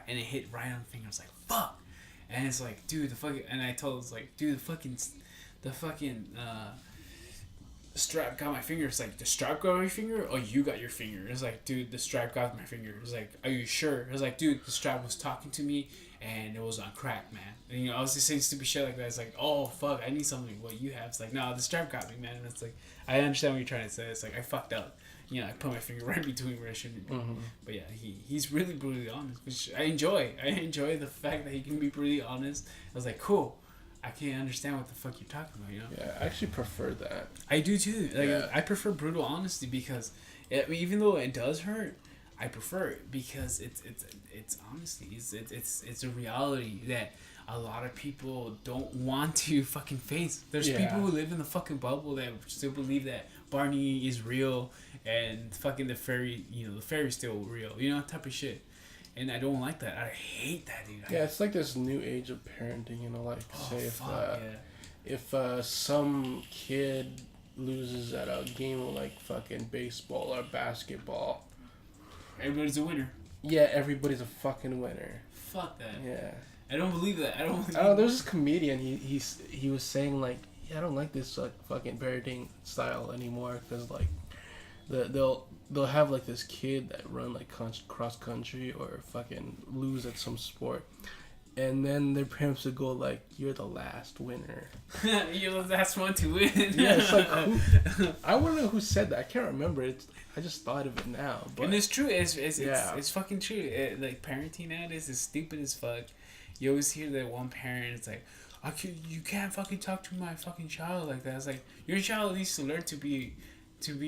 and it hit right on the finger. I was like, fuck. And it's like, dude, and I told it, like, dude, the fucking strap got my finger. It's like, the strap got my finger, or you got your finger? It's like, dude, the strap got my finger. It's like, are you sure? It was like, dude, the strap was talking to me, and it was on crack, man. And you know, I was just saying stupid shit like that. It's like, oh fuck, I need something. What you have? It's like, no, the strap got me, man. And it's like, I understand what you're trying to say. It's like, I fucked up. You know, I put my finger right between where I shouldn't. Mm-hmm. But yeah, he's really brutally honest, which I enjoy. I enjoy the fact that he can be brutally honest. I was like, cool. I can't understand what the fuck you're talking about. You know. Yeah, I actually prefer that. I do too. Like Yeah. I prefer brutal honesty because, I mean, even though it does hurt, I prefer it because it's honesty. It's a reality that a lot of people don't want to fucking face. There's people who live in the fucking bubble that still believe that Barney is real and fucking the fairy's still real. You know, type of shit. And I don't like that. I hate that, dude. Yeah, it's like this new age of parenting. You know, like if some kid loses at a game of like fucking baseball or basketball, Everybody's a winner. yeah, everybody's a fucking winner. Fuck that. Yeah. I don't believe that. I don't. There's this comedian. He was saying like, yeah, I don't like this like fucking parenting style anymore because like, they'll have like this kid that run like cross country or fucking lose at some sport, and then their parents would go like, "You're the last winner." You're the last one to win. Yeah, it's like I want to know who said that. I can't remember. I just thought of it now. But and it's true. It's fucking true. Like parenting nowadays is stupid as fuck. You always hear that one parent. It's like, you can't fucking talk to my fucking child like that. It's like your child needs to learn to be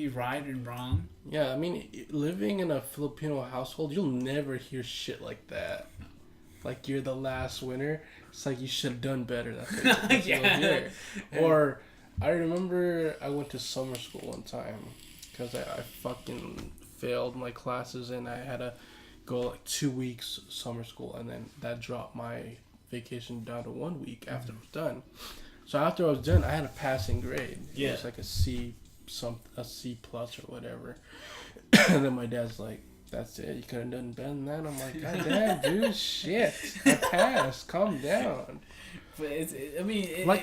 right and wrong. Yeah, I mean, living in a Filipino household, you'll never hear shit like that. Like, you're the last winner. It's like, you should have done better. That's what you'll hear. Or, I remember I went to summer school one time because I fucking failed my classes and I had to go like 2 weeks summer school, and then that dropped my vacation down to 1 week after I was done. So after I was done, I had a passing grade. Yeah. It was like a C plus or whatever. And then my dad's like, "That's it. You could have done better than that." I'm like, "God damn, dude, shit. I passed. Calm down." But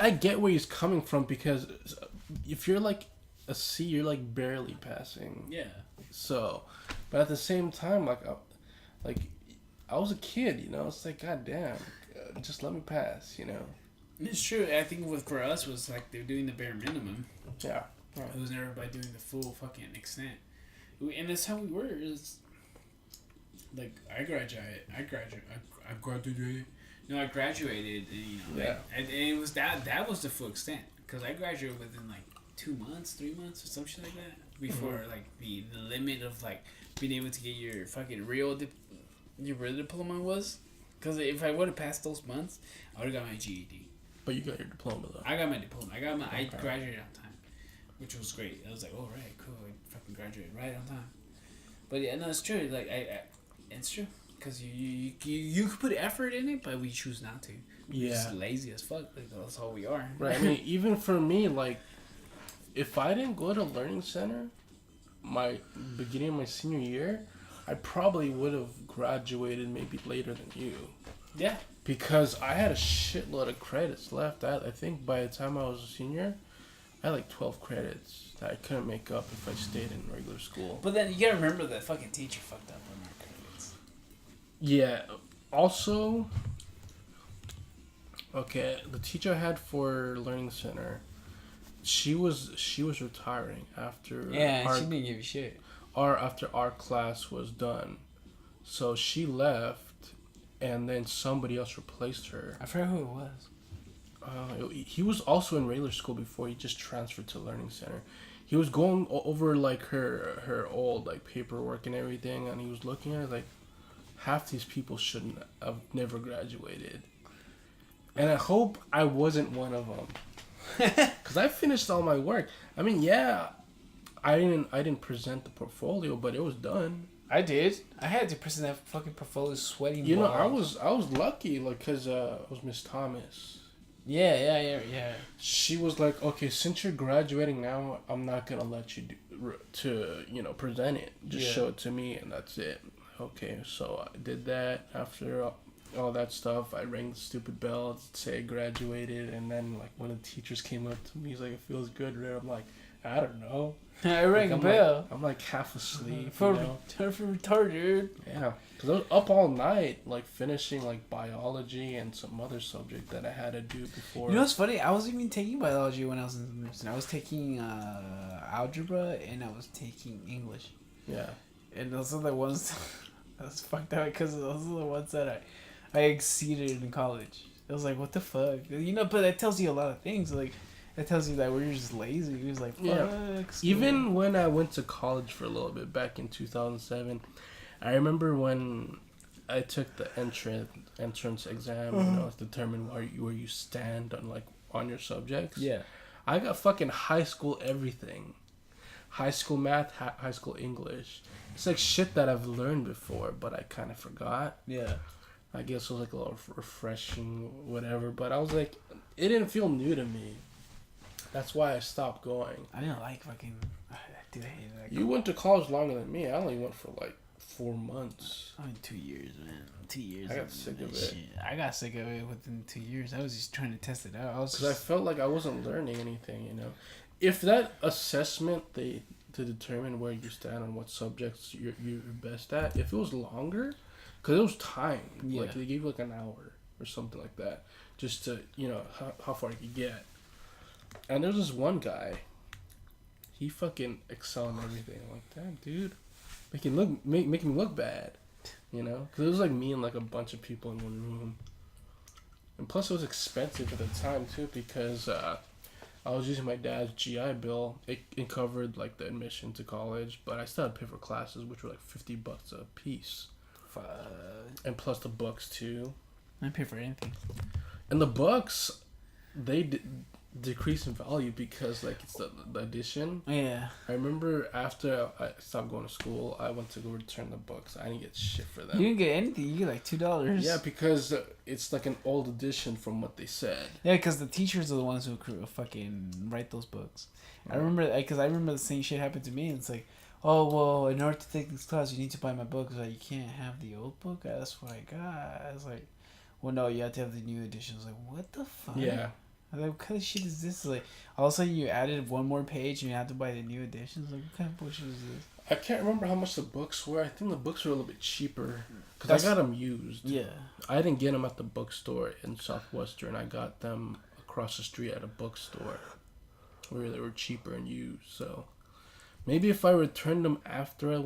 I get where he's coming from because if you're like a C, you're like barely passing. Yeah. So, but at the same time, like I was a kid, you know. It's like, God damn, just let me pass, you know. It's true. I think for us was like they're doing the bare minimum. Yeah. It was never by doing the full fucking extent. And that's how we were. Is like I graduated. No, I graduated. And, you know, Yeah. and it was that was the full extent because I graduated within like 2 months, 3 months, or some shit like that before like the limit of like being able to get your fucking real diploma was. Because if I would have passed those months, I would have got my GED. But you got your diploma though. I got my diploma. I graduated on time, which was great. I was like, "Oh right, cool. I fucking graduated right on time." But yeah, no, it's true. Like it's true because you could put effort in it, but we choose not to. We're just lazy as fuck. Like that's all we are. Right. I mean, even for me, like, if I didn't go to Learning Center, my beginning of my senior year, I probably would have graduated maybe later than you. Yeah. Because I had a shitload of credits left. I think by the time I was a senior, I had like 12 credits that I couldn't make up if I stayed in regular school. But then you gotta remember that fucking teacher fucked up on our credits. Yeah. Also, okay, the teacher I had for Learning Center, she was retiring after she didn't give a shit. Or after our class was done. So she left, and then somebody else replaced her. I forgot who it was. He was also in regular school before he just transferred to Learning Center. He was going over like her old like paperwork and everything, and he was looking at it like, half these people shouldn't have never graduated. And I hope I wasn't one of them, because I finished all my work. I mean, yeah, I didn't present the portfolio, but it was done. I did. I had to present that fucking portfolio sweating. You know, I was lucky, like, cause it was Miss Thomas. Yeah. She was like, "Okay, since you're graduating now, I'm not gonna let you present it. Just show it to me, and that's it." Okay, so I did that. After all that stuff, I rang the stupid bell to say I graduated, and then like one of the teachers came up to me, he's like, "It feels good, right?" I'm like, "I don't know." I rang a bell. I'm like half asleep. For retarded. Yeah, because I was up all night, like finishing like biology and some other subject that I had to do before. You know what's funny? I wasn't even taking biology when I was in nursing. I was taking algebra and I was taking English. Yeah. And those are the ones that was fucked up because those are the ones that I exceeded in college. It was like, what the fuck? You know, but that tells you a lot of things. Like, it tells you that we're just lazy. He was like, fuck. Yeah. School. Even when I went to college for a little bit back in 2007, I remember when I took the entrance exam and I was determined where you stand on like on your subjects. Yeah. I got fucking high school everything. High school math, high school English. It's like shit that I've learned before, but I kind of forgot. Yeah. I guess it was like a little refreshing, whatever. But I was like, it didn't feel new to me. That's why I stopped going. I didn't like fucking. Dude, I hated that. You went to college longer than me. I only went for like 4 months. I mean, 2 years, man. 2 years. I got sick of it. Shit. I got sick of it within 2 years. I was just trying to test it out. Because I felt like I wasn't learning anything, you know. If that assessment, to determine where you stand on what subjects you're best at, if it was longer, because it was time. Yeah. Like, they gave you like an hour or something like that. Just to, you know, how far you could get. And there's this one guy. He fucking excelled in everything. I'm like, damn, dude. Make me look bad. You know? Because it was like me and like a bunch of people in one room. And plus it was expensive at the time too, because I was using my dad's GI Bill. It covered like the admission to college, but I still had to pay for classes, which were like $50 a piece. Fuck. And plus the books too. I didn't pay for anything. And the books, they decrease in value because like it's the edition. Yeah. I remember after I stopped going to school, I went to go return the books. I didn't get shit for them. You didn't get anything. You get like $2. Yeah, because it's like an old edition from what they said. Yeah, because the teachers are the ones who fucking write those books. I remember, because I remember the same shit happened to me. And it's like, oh, well, in order to take this class, you need to buy my book. It's like, you can't have the old book? That's what I got. I was like, well, no, you have to have the new edition. I was like, what the fuck? Yeah. I was like, what kind of shit is this? Like, all of a sudden you added one more page and you have to buy the new editions. Like, what kind of bullshit is this? I can't remember how much the books were. I think the books were a little bit cheaper because I got them used. Yeah. I didn't get them at the bookstore in Southwestern. I got them across the street at a bookstore where they were cheaper and used. So maybe if I returned them after I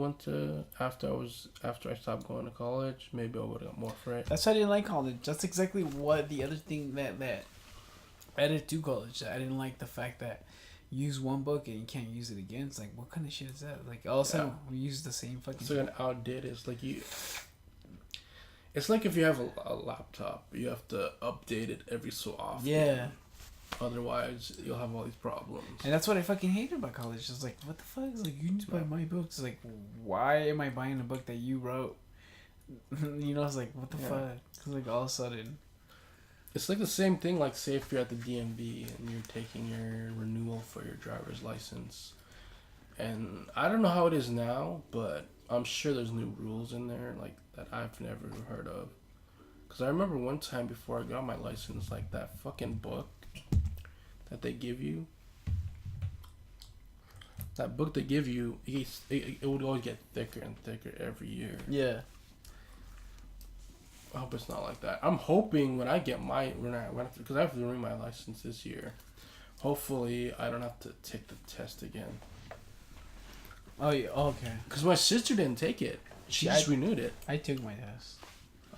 stopped going to college, maybe I would have got more for it. That's why I didn't like college. That's exactly what the other thing that I didn't do college. I didn't like the fact that you use one book and you can't use it again. It's like, what kind of shit is that? Like, all of a sudden we use the same fucking It's like an outdated. It's like if you have a laptop, you have to update it every so often. Yeah. Otherwise, you'll have all these problems. And that's what I fucking hated about college. It's like, what the fuck? It's like, you need to buy my books. It's like, why am I buying a book that you wrote? You know, it's like, what the fuck? Because like all of a sudden. It's like the same thing, like say if you're at the DMV and you're taking your renewal for your driver's license. And I don't know how it is now, but I'm sure there's new rules in there like that I've never heard of. Because I remember one time before I got my license, like that fucking book that they give you. That book they give you, it would always get thicker and thicker every year. Yeah. I hope it's not like that. I'm hoping when I get because I have to renew my license this year. Hopefully, I don't have to take the test again. Oh, yeah. Okay. Because my sister didn't take it. She just renewed it. I took my test.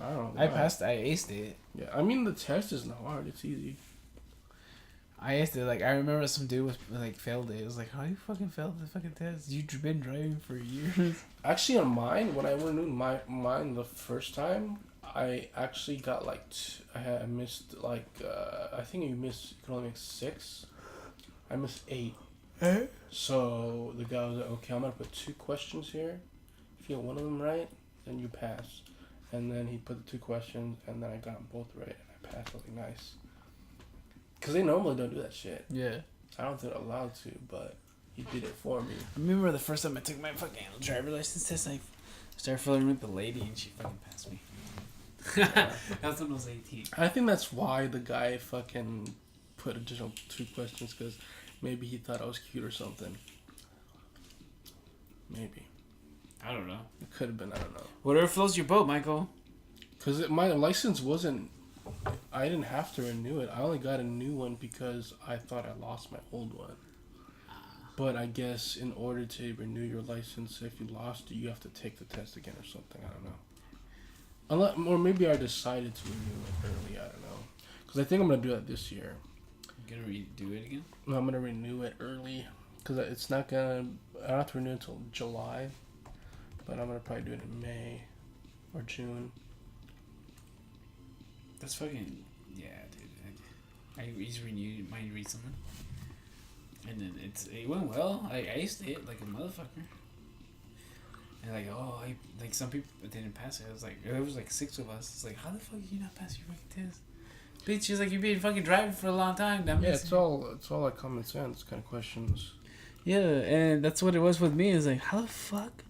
I don't know. I passed. I aced it. Yeah, I mean the test isn't hard. It's easy. I aced it. Like, I remember some dude was like failed it. It was like, how you fucking failed the fucking test? You've been driving for years. Actually, on mine, when I renewed mine the first time, I actually got like I missed like I think you can only make 6. I missed 8. So the guy was like, okay, I'm gonna put 2 questions here. If you get one of them right, then you pass. And then he put the 2 questions, and then I got them both right, and I passed. I was like, nice. Because they normally don't do that shit. Yeah. I don't think they're allowed to, but he did it for me. I remember the first time I took my fucking driver's license test, I started flirting with the lady, and she fucking passed me. That's when I was 18. I think that's why the guy fucking put additional 2 questions, because maybe he thought I was cute or something. Maybe. I don't know. It could have been, I don't know. Whatever floats your boat, Michael. Because my license wasn't, I didn't have to renew it. I only got a new one because I thought I lost my old one. But I guess in order to renew your license, if you lost it, you have to take the test again or something. I don't know. Or maybe I decided to renew it early. I don't know. Because I think I'm gonna do that this year. You gonna redo it again? No, I'm gonna renew it early. Because it's not gonna. I don't have to renew it until July. But I'm gonna probably do it in May or June. That's fucking yeah, dude. I he's renewed mine recently, and then it went well. I aced it like a motherfucker. And like some people didn't pass it. I was like, there was like 6 of us. It's like, how the fuck did you not pass your fucking test? Bitch, she's like, you've been fucking driving for a long time. That Yeah, it's all like common sense kind of questions. Yeah, and that's what it was with me. It's like, how the fuck?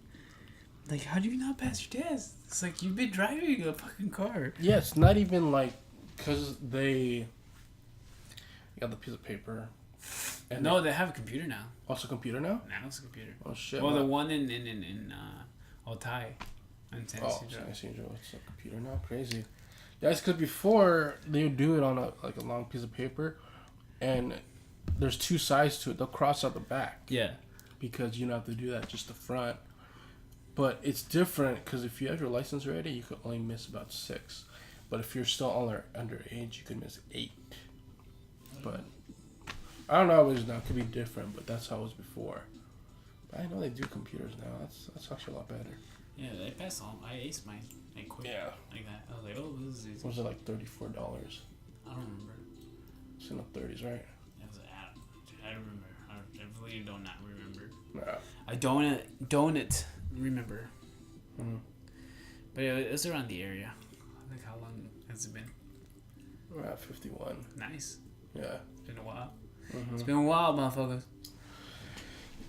Like, how do you not pass your test? It's like, you've been driving a fucking car. Yeah, it's not even like, because they got the piece of paper. And no, they have a computer now. Also computer now? Now it's a computer. Oh, shit. Well, the one in Altai. In San Oh, Isidro. San Isidro. It's a computer now? Crazy. Yeah, it's because before, they would do it on a long piece of paper, and there's 2 sides to it. They'll cross out the back. Yeah. Because you don't have to do that, just the front. But it's different, because if you have your license already, you could only miss about 6. But if you're still underage, you could miss 8. But I don't know how it is now. It could be different, but that's how it was before. But I know they do computers now. That's actually a lot better. Yeah, I passed all. I aced mine. I quit. Yeah. Like that. I was like, oh, this is easy. What was it, like $34? I don't remember. It's in the 30s, right? It was, I don't remember. I really don't not remember. Nah. I don't remember. Mm-hmm. But it was around the area. Like, how long has it been? We're at 51. Nice. Yeah. It's been a while. Mm-hmm. It's been a while, motherfuckers.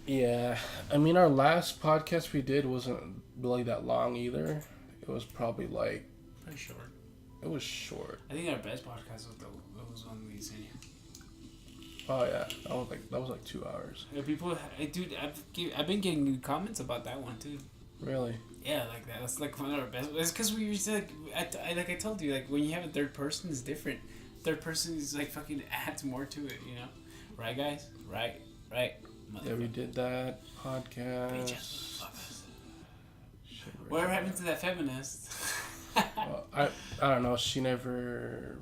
Yeah. I mean, our last podcast we did wasn't really that long either. It was probably like... Pretty short. It was short. I think our best podcast was when we seen you. Oh, yeah. That was like 2 hours. Yeah, people... Dude, I've been getting comments about that one, too. Really? Yeah, like that. That's like one of our best. It's because we used to, like I told you, like when you have a third person, it's different. Third person is like fucking adds more to it, you know? Right, guys? Right. Yeah, we did that podcast. Shit, whatever happened to that feminist? Well, I don't know. She never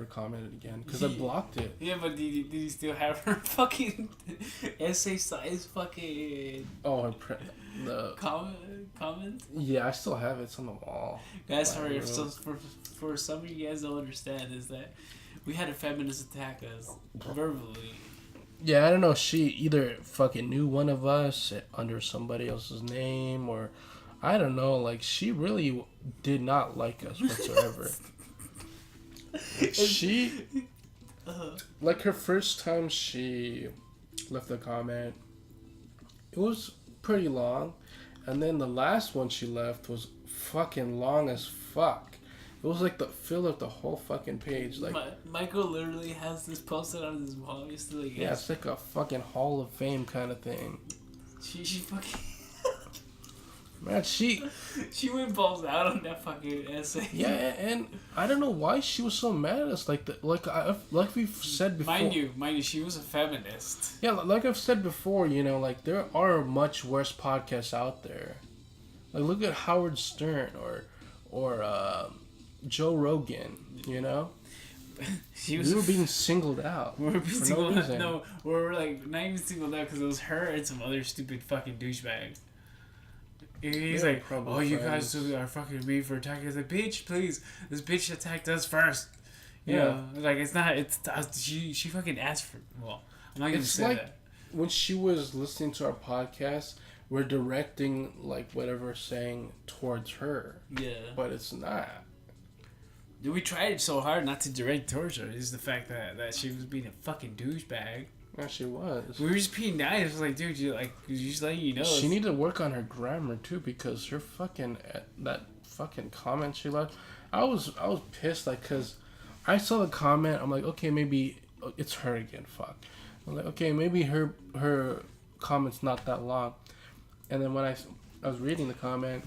commented again because I blocked it. Yeah, but did you still have her fucking essay size fucking? Oh, the comment. Yeah, I still have it. It's on the wall. Guys, for some of you guys don't understand is that we had a feminist attack us verbally. Yeah, I don't know. She either fucking knew one of us under somebody else's name, or I don't know. Like, she really did not like us whatsoever. She, like, her first time she left a comment, it was pretty long, and then the last one she left was fucking long as fuck. It was like the fill of the whole fucking page. Like, Michael literally has this posted on his wall. He's still like, yeah, it's like a fucking Hall of Fame kind of thing. She fucking Man, she went balls out on that fucking essay. Yeah, and I don't know why she was so mad at us. Like we've said before. Mind you, she was a feminist. Yeah, like I've said before, you know, like there are much worse podcasts out there. Like look at Howard Stern or Joe Rogan. You know, we were being singled out. We were being singled out. No, we were like not even singled out because it was her and some other stupid fucking douchebag. He's like, oh, you guys are fucking me for attacking us. Like, bitch, please. This bitch attacked us first. You know? Like, it's not, she fucking asked for, well, I'm not going to say like that. When she was listening to our podcast, we're directing, like, whatever we're saying towards her. Yeah. But it's not. Dude, we tried so hard not to direct towards her. It's the fact that she was being a fucking douchebag. Yeah, she was. We were just being nice. It was like, dude, just letting you know. She needed to work on her grammar too because her that fucking comment she left. I was pissed, like, cause I saw the comment. I'm like, okay, maybe it's her again. Fuck. I'm like, okay, maybe her comment's not that long. And then when I was reading the comment,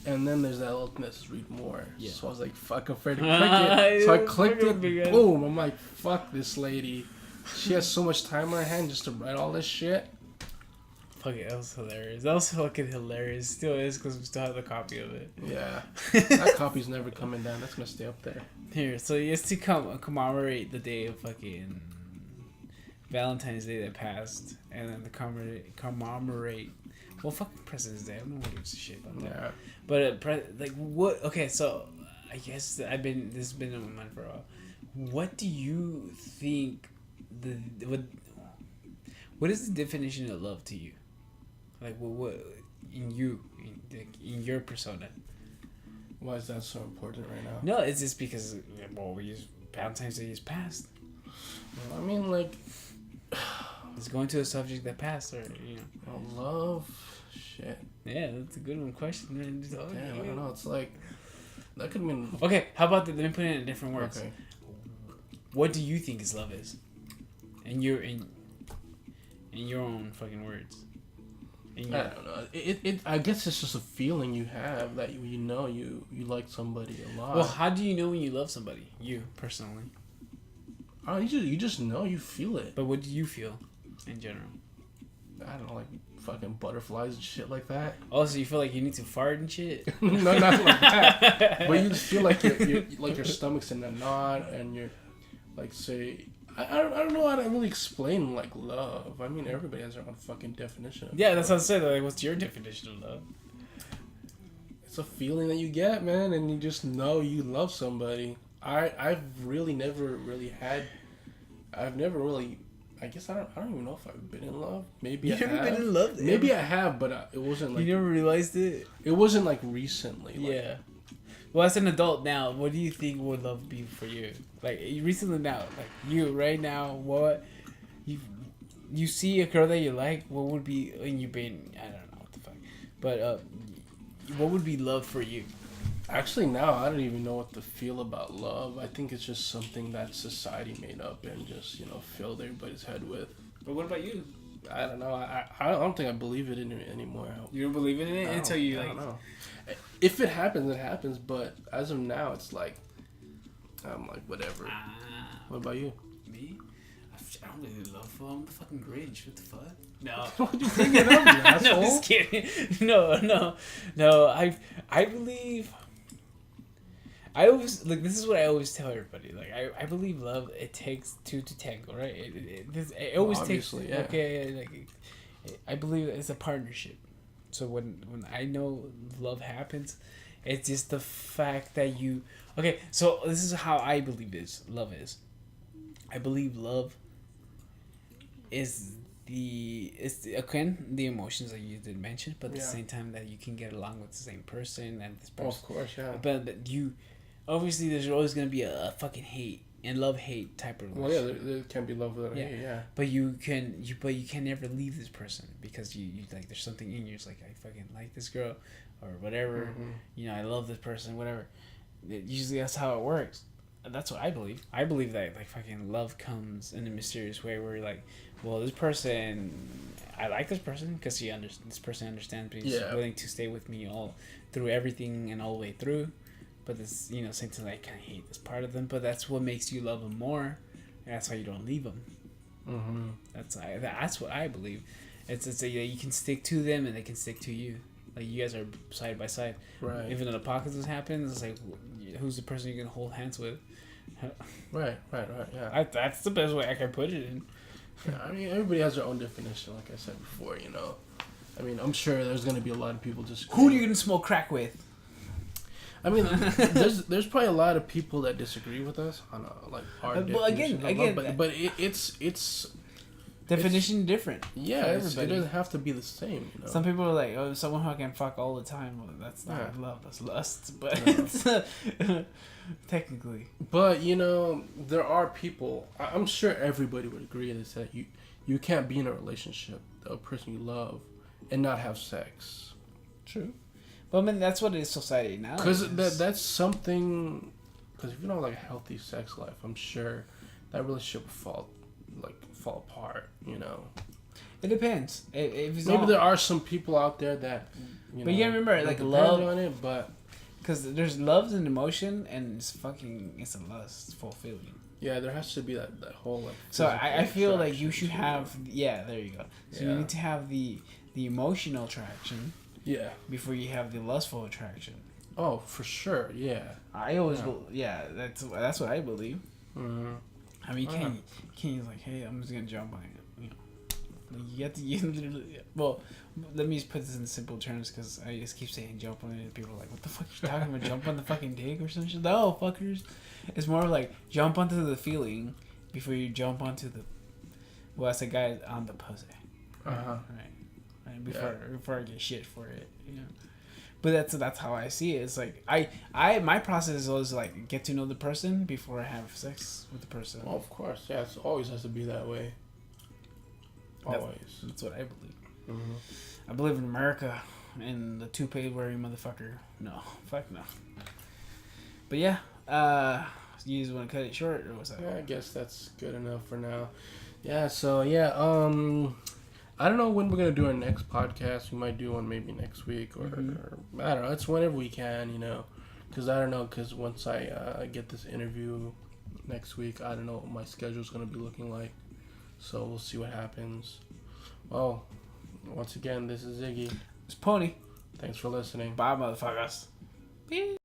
and then there's that little message, read more. Yeah. So I was like, fuck, I'm afraid to click it. So I clicked it. Boom. I'm like, fuck this lady. She has so much time on her hand just to write all this shit. fucking, that was hilarious. That was fucking hilarious. Still is because we still have the copy of it. Yeah, that copy's never coming down. That's gonna stay up there. Here, so it's to commemorate the day of fucking Valentine's Day that passed, and then to commemorate. Well, fucking President's Day. I don't know what gives a shit about that. Yeah. But like what? Okay, so I guess this has been in my mind for a while. What do you think what is the definition of love to you? Like what in your persona? Why is that so important right now? No, it's just because Valentine's Day is past. I mean, like, It's going to a subject that passed, or love, shit. Yeah, that's a good one question, man. Damn, I don't know. It's like that could mean. Okay, how about that? Let me put it in different words. Okay. What do you think is love is? In your own fucking words. I don't know. I guess it's just a feeling you have that you like somebody a lot. Well, how do you know when you love somebody? You personally. Oh, you just know, you feel it. But what do you feel in general? I don't know, like fucking butterflies and shit like that. Oh, so you feel like you need to fart and shit? No, not like that. But you just feel like your stomach's in a knot and you're like, say, I don't know how to really explain like love. I mean, everybody has their own fucking definition. Yeah, that's what I said. Like, what's your definition of love? It's a feeling that you get, man, and you just know you love somebody. I've really never really had. I've never really. I guess I don't even know if I've been in love. Maybe You've I never have. been in love. Maybe I have, but it wasn't like. You never realized it. It wasn't like recently. Like, Yeah. Well, as an adult now, what do you think would love be for you? Like recently now, like you right now, what you see a girl that you like, what would be and you've been I don't know what the fuck, but what would be love for you? Actually, now I don't even know what to feel about love. I think it's just something that society made up and just filled everybody's head with. But what about you? I don't know. I don't think I believe it in it anymore. You don't believe in it until you I don't know. If it happens, it happens. But as of now, it's like I'm like whatever. What about you? Me? I don't really love. I'm the fucking Grinch. What the fuck? No. What you thinking of, you asshole? No, just kidding. No. I believe. I always this is what I always tell everybody. Like I believe love. It takes two to tango, right? It always takes. Yeah. Okay, like I believe it's a partnership. So when I know love happens, it's just the fact that you. Okay, so this is how I believe love is. I believe love is the emotions that you did mention, but at the same time that you can get along with the same person and this person. Oh, of course, yeah. But you, obviously, there's always gonna be a fucking hate and love-hate type of relationship. Well, yeah, there can be love without hate, yeah. But you can never leave this person because you like there's something in you. It's like I fucking like this girl, or whatever. Mm-hmm. I love this person, whatever. Usually that's how it works. That's what I believe. I believe that like fucking love comes in a mysterious way where you're like, well, this person, I like this person because this person understands me. He's willing to stay with me all through everything and all the way through. But this, same time I kind of hate this part of them. But that's what makes you love them more. And that's why you don't leave them. Mm-hmm. That's what I believe. It's you can stick to them and they can stick to you. Like you guys are side by side. Right. Even though the apocalypse happens, it's like, who's the person you're gonna hold hands with? Right. Yeah. That's the best way I can put it in. Yeah, I mean, everybody has their own definition. Like I said before, I mean, I'm sure there's gonna be a lot of people just. Who are you gonna smoke crack with? I mean, there's probably a lot of people that disagree with us on our definition. But it's definition different. Yeah, it doesn't have to be the same. Some people are like, oh, someone who can fuck all the time. Well, that's not love, that's lust. But it's technically. But there are people. I'm sure everybody would agree that you can't be in a relationship with a person you love and not have sex. True. Well, I mean, that's what it is society now. Because that's something. Because if you don't have a healthy sex life, I'm sure that relationship will fall apart. It depends. Maybe there are some people out there that. But you gotta remember, love on it, but because there's love and emotion, and it's a lustful feeling. Yeah, there has to be that whole So I feel like you should have there you go. So you need to have the the emotional attraction Yeah. before you have the lustful attraction. Oh, for sure. Yeah. I always, that's what I believe. Mm-hmm. I mean, you can't like, hey, I'm just gonna jump on it. You know, like you have to. You literally, well, let me just put this in simple terms because I just keep saying jump on it. And people are like, what the fuck are you talking about? Jump on the fucking dick or some shit? No, fuckers. It's more like jump onto the feeling before you jump onto the. Well, that's a guy on the pussy. Right. Before I get shit for it, you know. But that's how I see it. It's like I my process is always like get to know the person before I have sex with the person. Well, of course. Yeah, it always has to be that way. Always. That's what I believe. Mm-hmm. I believe in America and the toupee wearing motherfucker. No, fuck no. But yeah, you just want to cut it short, or what's that? Yeah, I guess that's good enough for now. Yeah. So yeah. I don't know when we're gonna do our next podcast. We might do one maybe next week, or I don't know. It's whenever we can, you know. Because I don't know. Because once I get this interview next week, I don't know what my schedule's gonna be looking like. So we'll see what happens. Well, once again, this is Ziggy. It's Pony. Thanks for listening. Bye, motherfuckers. Peace.